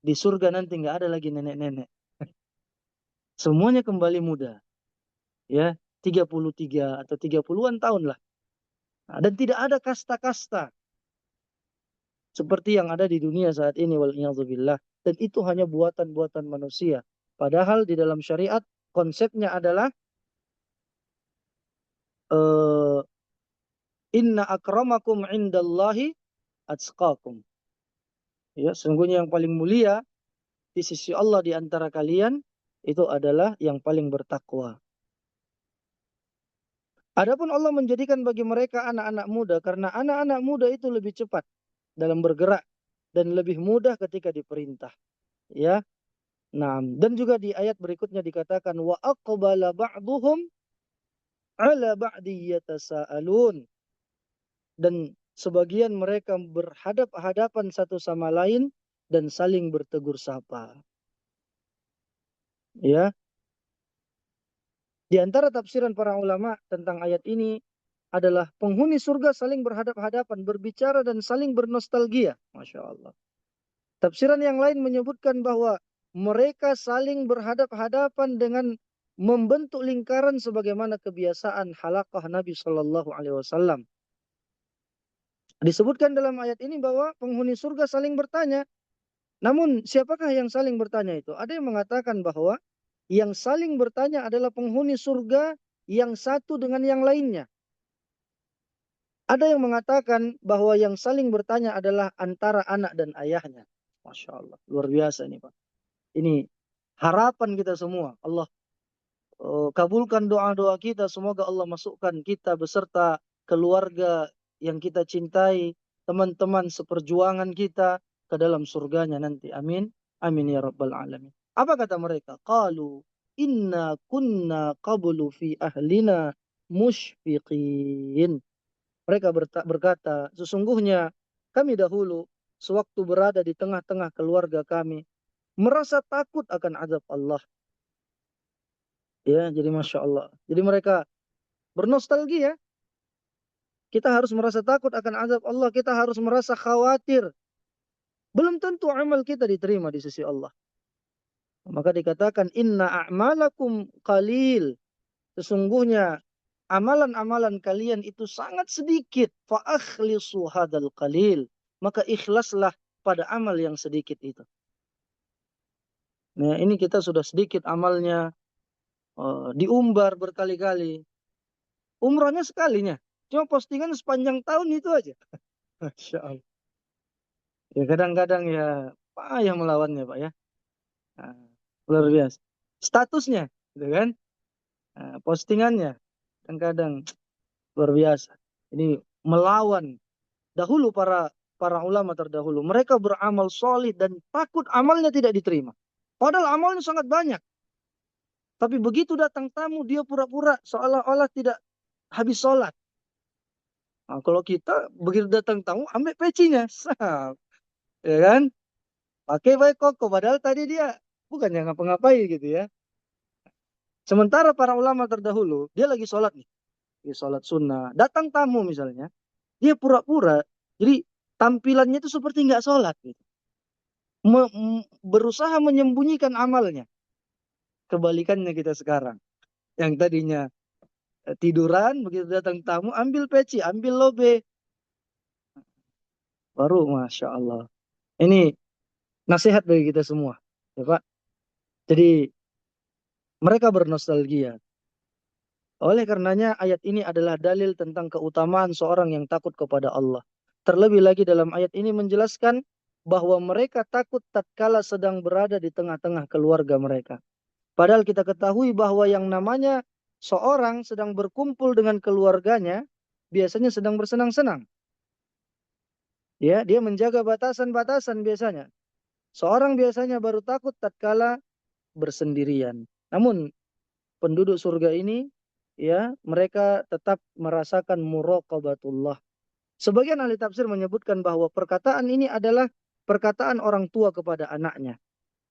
S2: di surga nanti nggak ada lagi nenek-nenek. Semuanya kembali muda. Ya, 33 atau 30-an tahun lah. Nah, dan tidak ada kasta-kasta seperti yang ada di dunia saat ini, wal'iyadzubillah. Dan itu hanya buatan-buatan manusia. Padahal di dalam syariat konsepnya adalah eh, Inna akramakum indallahi atqakum. Ya, sesungguhnya yang paling mulia di sisi Allah di antara kalian itu adalah yang paling bertakwa. Adapun Allah menjadikan bagi mereka anak-anak muda karena anak-anak muda itu lebih cepat dalam bergerak dan lebih mudah ketika diperintah. Ya. Nah, dan juga di ayat berikutnya dikatakan wa aqbala ba'duhum ala ba'di yatasaalun, dan sebagian mereka berhadap-hadapan satu sama lain dan saling bertegur sapa. Ya, di antara tafsiran para ulama tentang ayat ini adalah penghuni surga saling berhadap-hadapan, berbicara dan saling bernostalgia. Masya Allah. Tafsiran yang lain menyebutkan bahwa mereka saling berhadap-hadapan dengan membentuk lingkaran sebagaimana kebiasaan halaqah Nabi Shallallahu Alaihi Wasallam. Disebutkan dalam ayat ini bahwa penghuni surga saling bertanya. Namun siapakah yang saling bertanya itu? Ada yang mengatakan bahwa yang saling bertanya adalah penghuni surga yang satu dengan yang lainnya. Ada yang mengatakan bahwa yang saling bertanya adalah antara anak dan ayahnya. Masya Allah. Luar biasa ini Pak. Ini harapan kita semua. Allah kabulkan doa-doa kita. Semoga Allah masukkan kita beserta keluarga yang kita cintai, teman-teman seperjuangan kita ke dalam surganya nanti. Amin. Amin ya rabbal alamin. Apa kata mereka? Qalu inna kunna qablu fi ahlina musyfiqin. Mereka berkata, sesungguhnya kami dahulu sewaktu berada di tengah-tengah keluarga kami merasa takut akan azab Allah. Ya, jadi Masya Allah. Jadi mereka bernostalgia. Kita harus merasa takut akan azab Allah. Kita harus merasa khawatir. Belum tentu amal kita diterima di sisi Allah. Maka dikatakan, inna a'malakum qalil. Sesungguhnya amalan-amalan kalian itu sangat sedikit. Fa'akhlisu hadal qalil. Maka ikhlaslah pada amal yang sedikit itu. Nah, ini kita sudah sedikit amalnya. Diumbar berkali-kali. Umrahnya sekalinya. Cuma postingan sepanjang tahun itu aja. Masya Allah. Ya kadang-kadang ya payah melawannya Pak ya. Nah, luar biasa. Statusnya, gitu kan? Nah, postingannya kadang-kadang luar biasa. Ini melawan. Dahulu para ulama terdahulu, mereka beramal solid dan takut amalnya tidak diterima. Padahal amalnya sangat banyak. Tapi begitu datang tamu, dia pura-pura seolah-olah tidak habis sholat. Nah, kalau kita begitu datang tamu, ambil pecinya. Sah, ya kan? Pakai baik koko. Padahal tadi dia bukan yang ngapa-ngapain gitu ya. Sementara para ulama terdahulu, dia lagi sholat nih. Dia sholat sunnah. Datang tamu misalnya. Dia pura-pura. Jadi tampilannya itu seperti nggak sholat. Gitu. Berusaha menyembunyikan amalnya. Kebalikannya kita sekarang. Yang tadinya tiduran, begitu datang tamu, ambil peci, ambil lobe. Baru Masya Allah. Ini nasihat bagi kita semua. Ya Pak. Jadi mereka bernostalgia. Oleh karenanya ayat ini adalah dalil tentang keutamaan seorang yang takut kepada Allah. Terlebih lagi dalam ayat ini menjelaskan bahwa mereka takut tatkala sedang berada di tengah-tengah keluarga mereka. Padahal kita ketahui bahwa yang namanya seorang sedang berkumpul dengan keluarganya biasanya sedang bersenang-senang. Ya, dia menjaga batasan-batasan biasanya. Seorang biasanya baru takut tatkala bersendirian. Namun penduduk surga ini ya mereka tetap merasakan muraqabatullah. Sebagian ahli tafsir menyebutkan bahwa perkataan ini adalah perkataan orang tua kepada anaknya,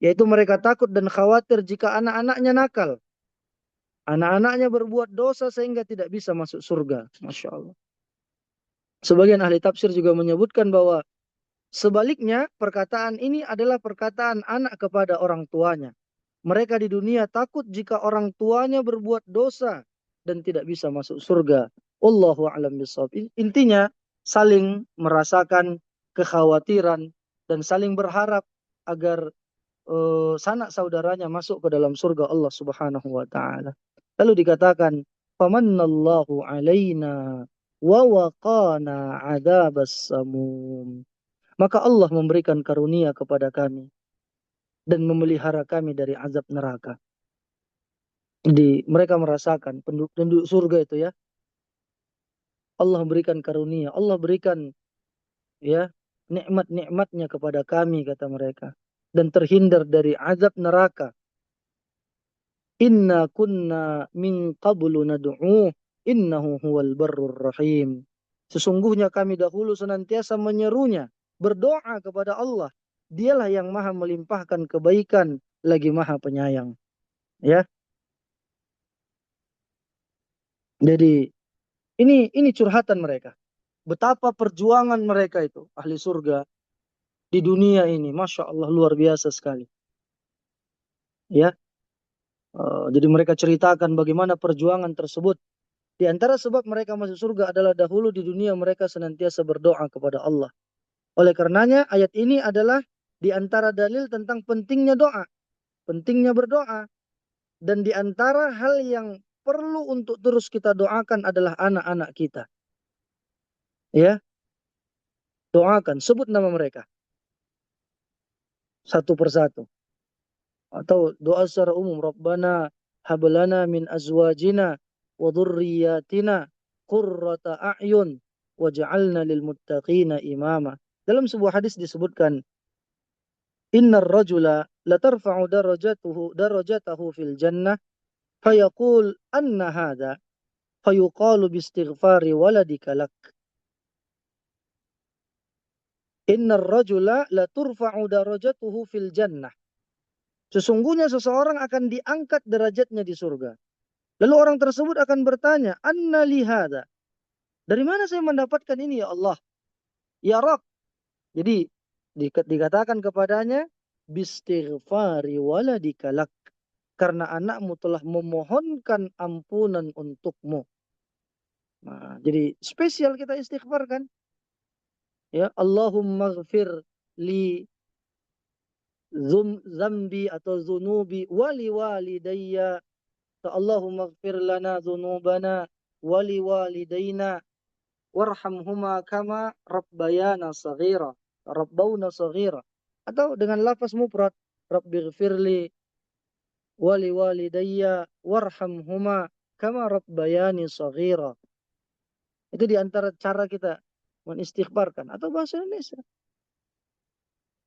S2: yaitu mereka takut dan khawatir jika anak-anaknya nakal. Anak-anaknya berbuat dosa sehingga tidak bisa masuk surga. Masya Allah. Sebagian ahli tafsir juga menyebutkan bahwa sebaliknya perkataan ini adalah perkataan anak kepada orang tuanya. Mereka di dunia takut jika orang tuanya berbuat dosa dan tidak bisa masuk surga. Wallahu a'lam bishawab. Intinya saling merasakan kekhawatiran dan saling berharap agar sanak saudaranya masuk ke dalam surga Allah Subhanahu wa taala. Lalu dikatakan, "Famannallahu alaina." wa waqana adzabas samum. Maka Allah memberikan karunia kepada kami dan memelihara kami dari azab neraka. Jadi mereka merasakan penduduk surga itu ya, Allah berikan karunia, Allah berikan ya nikmat-nikmatnya kepada kami kata mereka dan terhindar dari azab neraka. Inna kunna min qablu nad'uh innahu huwal barrur rahim. Sesungguhnya kami dahulu senantiasa menyerunya, berdoa kepada Allah. Dialah yang maha melimpahkan kebaikan, lagi maha penyayang. Ya, jadi ini curhatan mereka. Betapa perjuangan mereka itu, ahli surga di dunia ini, masya Allah luar biasa sekali. Ya, jadi mereka ceritakan bagaimana perjuangan tersebut. Di antara sebab mereka masuk surga adalah dahulu di dunia mereka senantiasa berdoa kepada Allah. Oleh karenanya ayat ini adalah di antara dalil tentang pentingnya doa, pentingnya berdoa. Dan di antara hal yang perlu untuk terus kita doakan adalah anak-anak kita. Ya, doakan, sebut nama mereka satu persatu. Atau doa secara umum, Rabbana hablana min azwajina wa dhurriyyatina qurrata a'yun waj'alna lil muttaqina imama. Dalam sebuah hadis disebutkan, innar rajula latarfa'u darajatahu fil jannah fayaqul anna hadha fayuqalu biistighfari waladika lak. Innar rajula laturfa'u darajatuhu fil jannah. Sesungguhnya seseorang akan diangkat derajatnya di surga. Lalu orang tersebut akan bertanya, anna lihada. Dari mana saya mendapatkan ini ya Allah? Ya Rabb. Jadi dikatakan kepadanya, bistighfari waladika lak. Karena anakmu telah memohonkan ampunan untukmu. Nah, jadi spesial kita istighfar kan? Ya, Allahumma ghafir li zambi atau zunubi wali walidayya. Allahumma ghafir lana zunubana wali walidayna warhamhuma kama rabbayana saghira. Rabbawna saghira. Atau dengan lafaz mufrad, rabbighfirli wali walidayya warhamhuma kama rabbayani saghira. Itu di antara cara kita menistighfarkan. Atau bahasa Indonesia.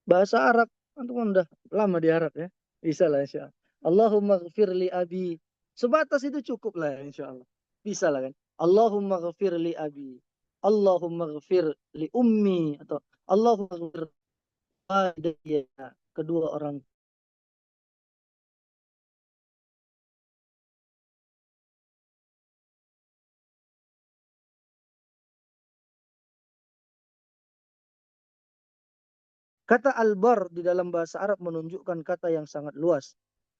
S2: Bahasa Arab. Antum kan udah lama di Arab ya. Bisa lah insya Allah. Allahumma ghafir li abi. Sebatas itu cukup lah ya, insya Allah. Bisa lah kan. Allahumma ghafir li abi. Allahumma ghafir li ummi. Atau Allahumma ghafir li kedua orang. Kata al-bar di dalam bahasa Arab menunjukkan kata yang sangat luas.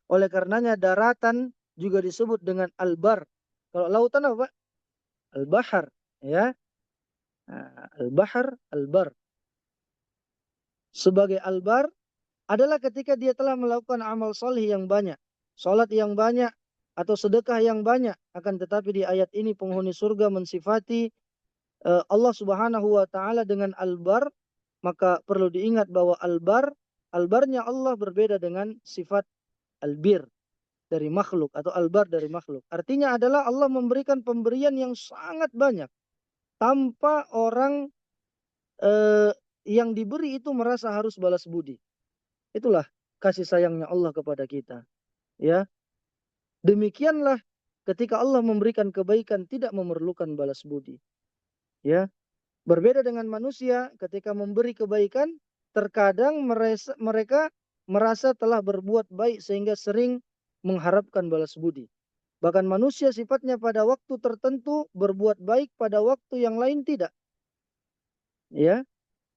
S2: Oleh karenanya daratan juga disebut dengan al-bar. Kalau lautan apa, Pak? Al-bahar. Ya. Nah, al-bahar, al-bar. Sebagai al-bar adalah ketika dia telah melakukan amal soleh yang banyak. Salat yang banyak atau sedekah yang banyak. Akan tetapi di ayat ini penghuni surga mensifati Allah subhanahu wa ta'ala dengan al-bar. Maka perlu diingat bahwa al-barnya Allah berbeda dengan sifat al-bir dari makhluk atau al-bar dari makhluk. Artinya adalah Allah memberikan pemberian yang sangat banyak tanpa orang yang diberi itu merasa harus balas budi. Itulah kasih sayangnya Allah kepada kita. Ya, demikianlah ketika Allah memberikan kebaikan tidak memerlukan balas budi. Ya, berbeda dengan manusia ketika memberi kebaikan, terkadang mereka merasa telah berbuat baik sehingga sering mengharapkan balas budi. Bahkan manusia sifatnya pada waktu tertentu berbuat baik, pada waktu yang lain tidak. Ya,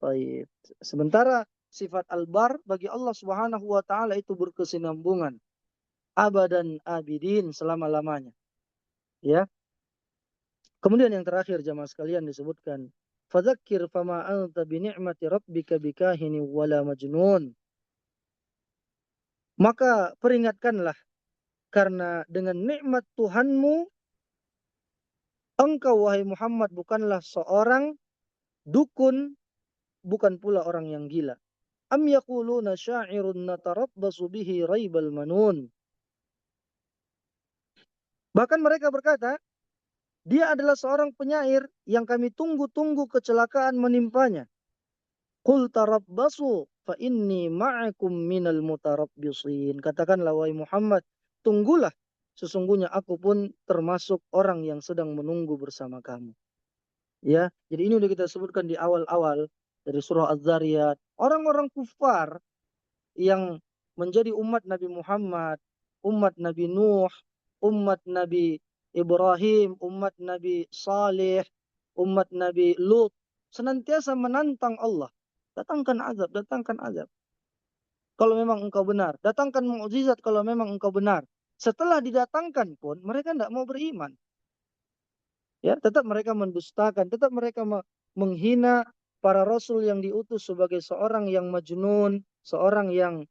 S2: baik. Sementara sifat al-bar bagi Allah Subhanahu wa taala itu berkesinambungan abadan abidin selama-lamanya. Ya. Kemudian yang terakhir jamaah sekalian disebutkan, fadzakir fama anta bi ni'mati rabbika bikahini wala majnun. Maka peringatkanlah karena dengan nikmat Tuhanmu Engkau wahai Muhammad bukanlah seorang dukun, bukan pula orang yang gila. Am yaquluna sya'irun natarabbasu bihi raibal manun. Bahkan mereka berkata, dia adalah seorang penyair yang kami tunggu-tunggu kecelakaan menimpanya. Qul tarabbasu fa inni ma'akum minal mutarabbisin. Katakanlah wahai Muhammad, tunggulah. Sesungguhnya aku pun termasuk orang yang sedang menunggu bersama kamu. Ya, jadi ini udah kita sebutkan di awal-awal dari surah Az-Zariyat. Orang-orang kufar yang menjadi umat Nabi Muhammad, umat Nabi Nuh, umat Nabi Ibrahim, umat Nabi Saleh, umat Nabi Lut, senantiasa menantang Allah. Datangkan azab, datangkan azab. Kalau memang engkau benar. Datangkan mukjizat kalau memang engkau benar. Setelah didatangkan pun, mereka tidak mau beriman. Ya, tetap mereka mendustakan, tetap mereka menghina para rasul yang diutus sebagai seorang yang majnun, seorang yang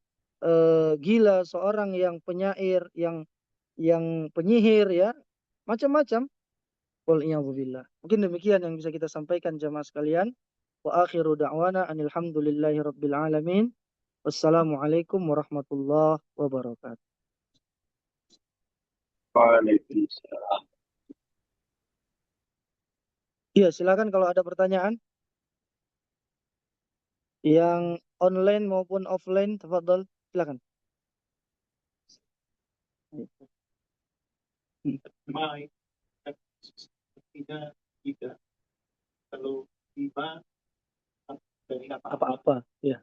S2: gila, seorang yang penyair, yang penyihir, ya, macam-macam. Wal'iyadzubillah. Mungkin demikian yang bisa kita sampaikan jamaah sekalian. Wa akhiru da'wana anil hamdulillahi rabbil alamin. Wassalamualaikum warahmatullahi wabarakatuh.
S3: Waalaikumsalam.
S2: Iya, silakan kalau ada pertanyaan yang online maupun offline, tafadhol, silakan.
S3: Mai, tidak tidak kalau tiba dari
S2: Apa-apa, ya.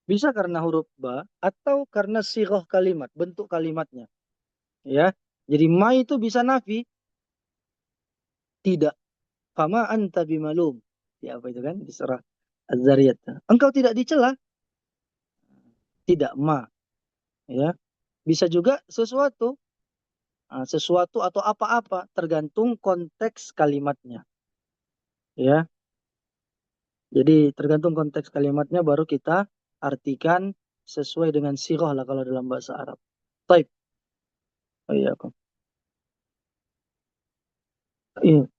S2: Bisa karena huruf ba atau karena sighah kalimat, bentuk kalimatnya. Ya. Jadi ma itu bisa nafi, tidak. Fama anta bimalum. Ya apa itu kan di surah Az-Zariyat. Engkau tidak dicela, tidak ma, ya. Bisa juga sesuatu, sesuatu atau apa-apa tergantung konteks kalimatnya. Ya. Jadi tergantung konteks kalimatnya baru kita artikan sesuai dengan sighah lah kalau dalam bahasa Arab. Taib. Oh, iya, kok. Iya.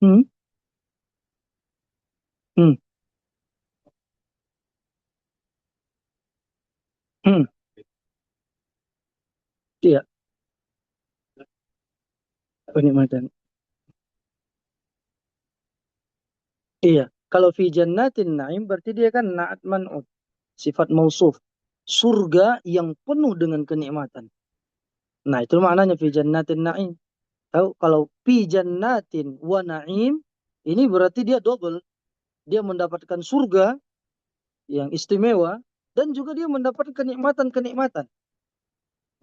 S2: Hmm. Hmm. Hmm. Iya, penikmatan. Iya. Kalau fi jannatin na'im berarti dia kan na'at man'ut. Sifat mausuf. Surga yang penuh dengan kenikmatan. Nah, itu maknanya fi jannatin na'im. Tahu kalau fi jannatin wa na'im ini berarti dia double. Dia mendapatkan surga yang istimewa dan juga dia mendapatkan kenikmatan-kenikmatan.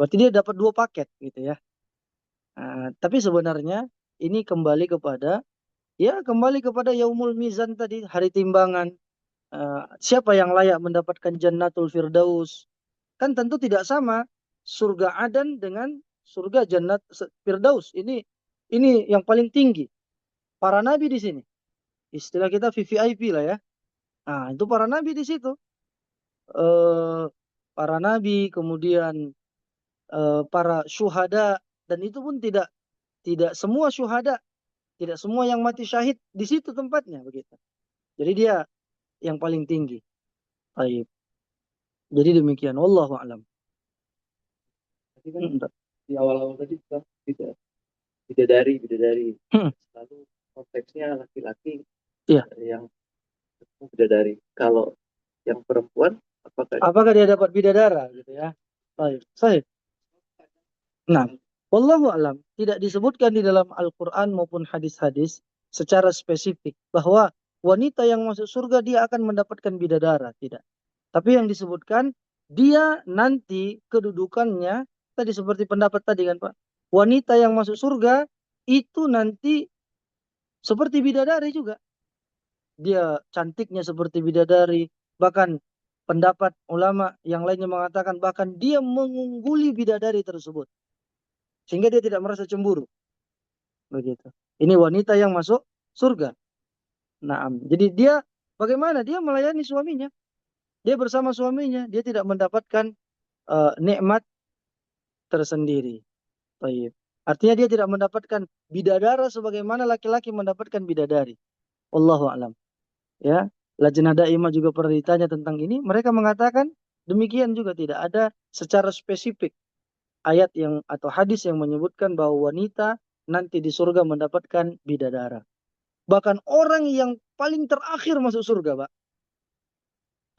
S2: Berarti dia dapat dua paket gitu ya. Tapi sebenarnya ini kembali kepada yaumul mizan tadi, hari timbangan. Siapa yang layak mendapatkan jannatul firdaus? Kan tentu tidak sama surga Adan dengan surga jannat firdaus. Ini yang paling tinggi. Para nabi di sini. Istilah kita VVIP lah ya. Nah, itu para nabi di situ. Eh, para nabi, kemudian para syuhada, dan itu pun tidak semua syuhada, tidak semua yang mati syahid di situ tempatnya begitu. Jadi dia yang paling tinggi. Baik. Jadi demikian. Wallahu a'lam.
S3: Tadi kan di awal-awal tadi kita tidak bidadari.
S2: Hmm.
S3: Lalu konteksnya laki-laki
S2: Iya.
S3: yang bidadari. Kalau yang perempuan
S2: Apakah dia dapat bidadara gitu ya? Baik. Baik. Nah, wallahu a'lam, tidak disebutkan di dalam Al-Qur'an maupun hadis-hadis secara spesifik bahwa wanita yang masuk surga dia akan mendapatkan bidadara, tidak. Tapi yang disebutkan dia nanti kedudukannya tadi seperti pendapat tadi kan Pak. Wanita yang masuk surga itu nanti seperti bidadari juga. Dia cantiknya seperti bidadari, bahkan pendapat ulama yang lainnya mengatakan bahkan dia mengungguli bidadari tersebut sehingga dia tidak merasa cemburu. Begitu. Ini wanita yang masuk surga. Nah, jadi dia Bagaimana? Dia melayani suaminya. Dia bersama suaminya. Dia tidak mendapatkan nikmat tersendiri. Baik. Artinya dia tidak mendapatkan bidadara sebagaimana laki-laki mendapatkan bidadari. Wallahu a'lam. Ya, Lajnah Daimah juga pernah ditanya tentang ini. Mereka mengatakan demikian juga, tidak ada secara spesifik ayat yang atau hadis yang menyebutkan bahwa wanita nanti di surga mendapatkan bidadara. Bahkan orang yang paling terakhir masuk surga, Pak.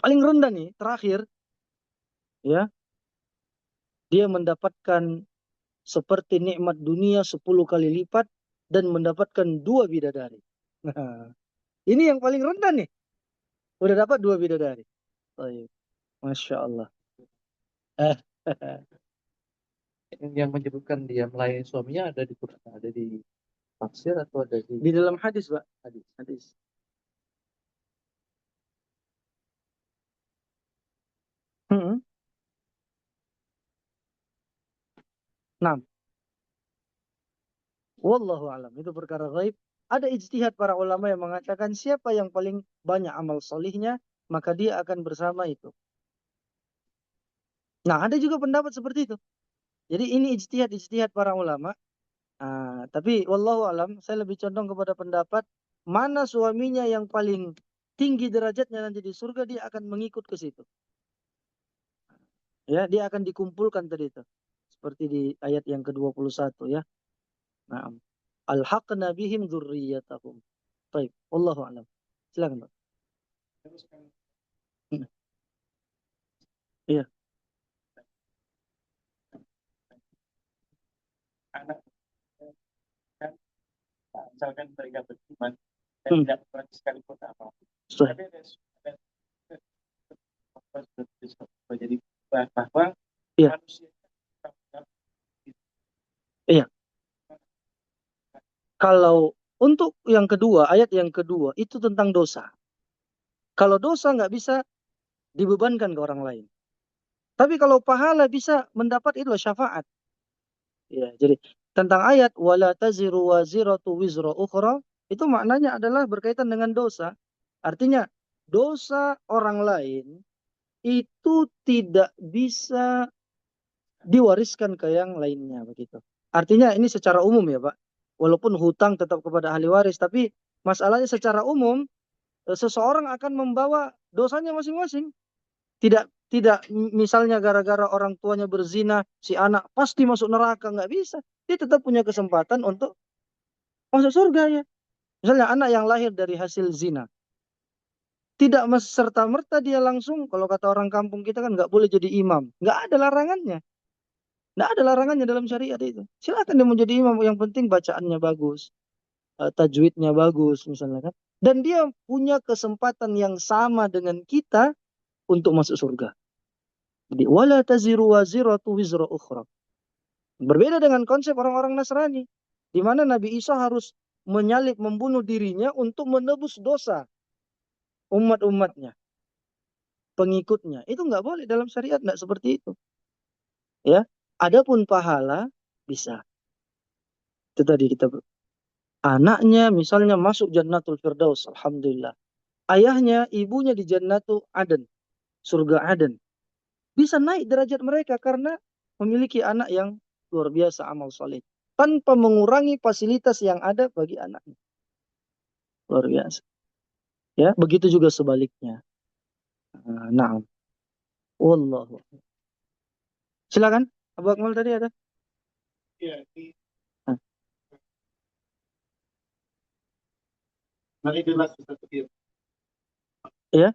S2: Paling rendah nih, terakhir, ya, dia mendapatkan seperti nikmat dunia 10 kali lipat dan mendapatkan 2 bidadari. Nah, ini yang paling rendah nih. Udah dapat 2 bidadari. Baik. Masya Allah.
S3: Yang menyebutkan dia melayani suaminya ada di Quran, ada di tafsir atau ada di
S2: Di dalam hadis, Pak.
S3: hadis?
S2: Hadis. Hmm. Nah, wallahu alam. Itu perkara gaib. Ada ijtihad para ulama yang mengatakan siapa yang paling banyak amal solihnya, maka dia akan bersama itu. Nah, ada juga pendapat seperti itu. Jadi ini ijtihad para ulama. Tapi wallahu alam, saya lebih condong kepada pendapat mana suaminya yang paling tinggi derajatnya nanti di surga, dia akan mengikut ke situ. Ya, dia akan dikumpulkan tadi itu. Seperti di ayat yang ke-21 ya. Nah, alhaqna bihim dzurriyyatahum. Baik, wallahu alam. Silakan, Pak. Hmm. Iya.
S4: Anak kan misalkan mereka beriman dan
S2: Hmm.
S4: tidak berarti sekalipun apa.
S2: Sudah.
S4: Tapi ada jadi bahwa
S2: Iya.
S4: manusia
S2: Iya. Kalau untuk yang kedua, ayat yang kedua itu tentang dosa. Kalau dosa nggak bisa dibebankan ke orang lain. Tapi kalau pahala bisa mendapat itu syafaat. Ya, jadi tentang ayat wala taziru waziratu wizra ukhra itu maknanya adalah berkaitan dengan dosa. Artinya dosa orang lain itu tidak bisa diwariskan ke yang lainnya begitu. Artinya ini secara umum ya, Pak. Walaupun hutang tetap kepada ahli waris, tapi masalahnya secara umum seseorang akan membawa dosanya masing-masing. Tidak misalnya gara-gara orang tuanya berzina, si anak pasti masuk neraka, nggak bisa. Dia tetap punya kesempatan untuk masuk surga ya. Misalnya anak yang lahir dari hasil zina, tidak serta-merta dia langsung, kalau kata orang kampung kita kan nggak boleh jadi imam. Nggak ada larangannya. Nggak ada larangannya dalam syariat itu. Silakan dia mau jadi imam, yang penting bacaannya bagus, tajwidnya bagus misalnya kan. Dan dia punya kesempatan yang sama dengan kita untuk masuk surga. Jadi wala taziru waziratu wizra ukhra. Berbeda dengan konsep orang-orang Nasrani, di mana Nabi Isa harus menyalib, membunuh dirinya untuk menebus dosa umat-umatnya, pengikutnya. Itu nggak boleh dalam syariat, nggak seperti itu. Ya, adapun pahala bisa. Itu tadi kita anaknya misalnya masuk Jannatul Firdaus, alhamdulillah. Ayahnya, ibunya di Jannatul Aden, surga Aden. Bisa naik derajat mereka karena memiliki anak yang luar biasa amal soleh. Tanpa mengurangi fasilitas yang ada bagi anaknya. Luar biasa. Ya, begitu juga sebaliknya. Nah, wallahu. Silakan, Abu Akmal tadi ada.
S4: ya di
S2: Nah,
S4: nanti jelas satu dia.
S2: ya,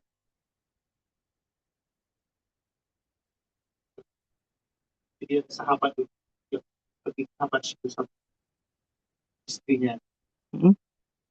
S4: Jadi sahabat itu bagi sahabat itu sama istrinya.
S2: mm,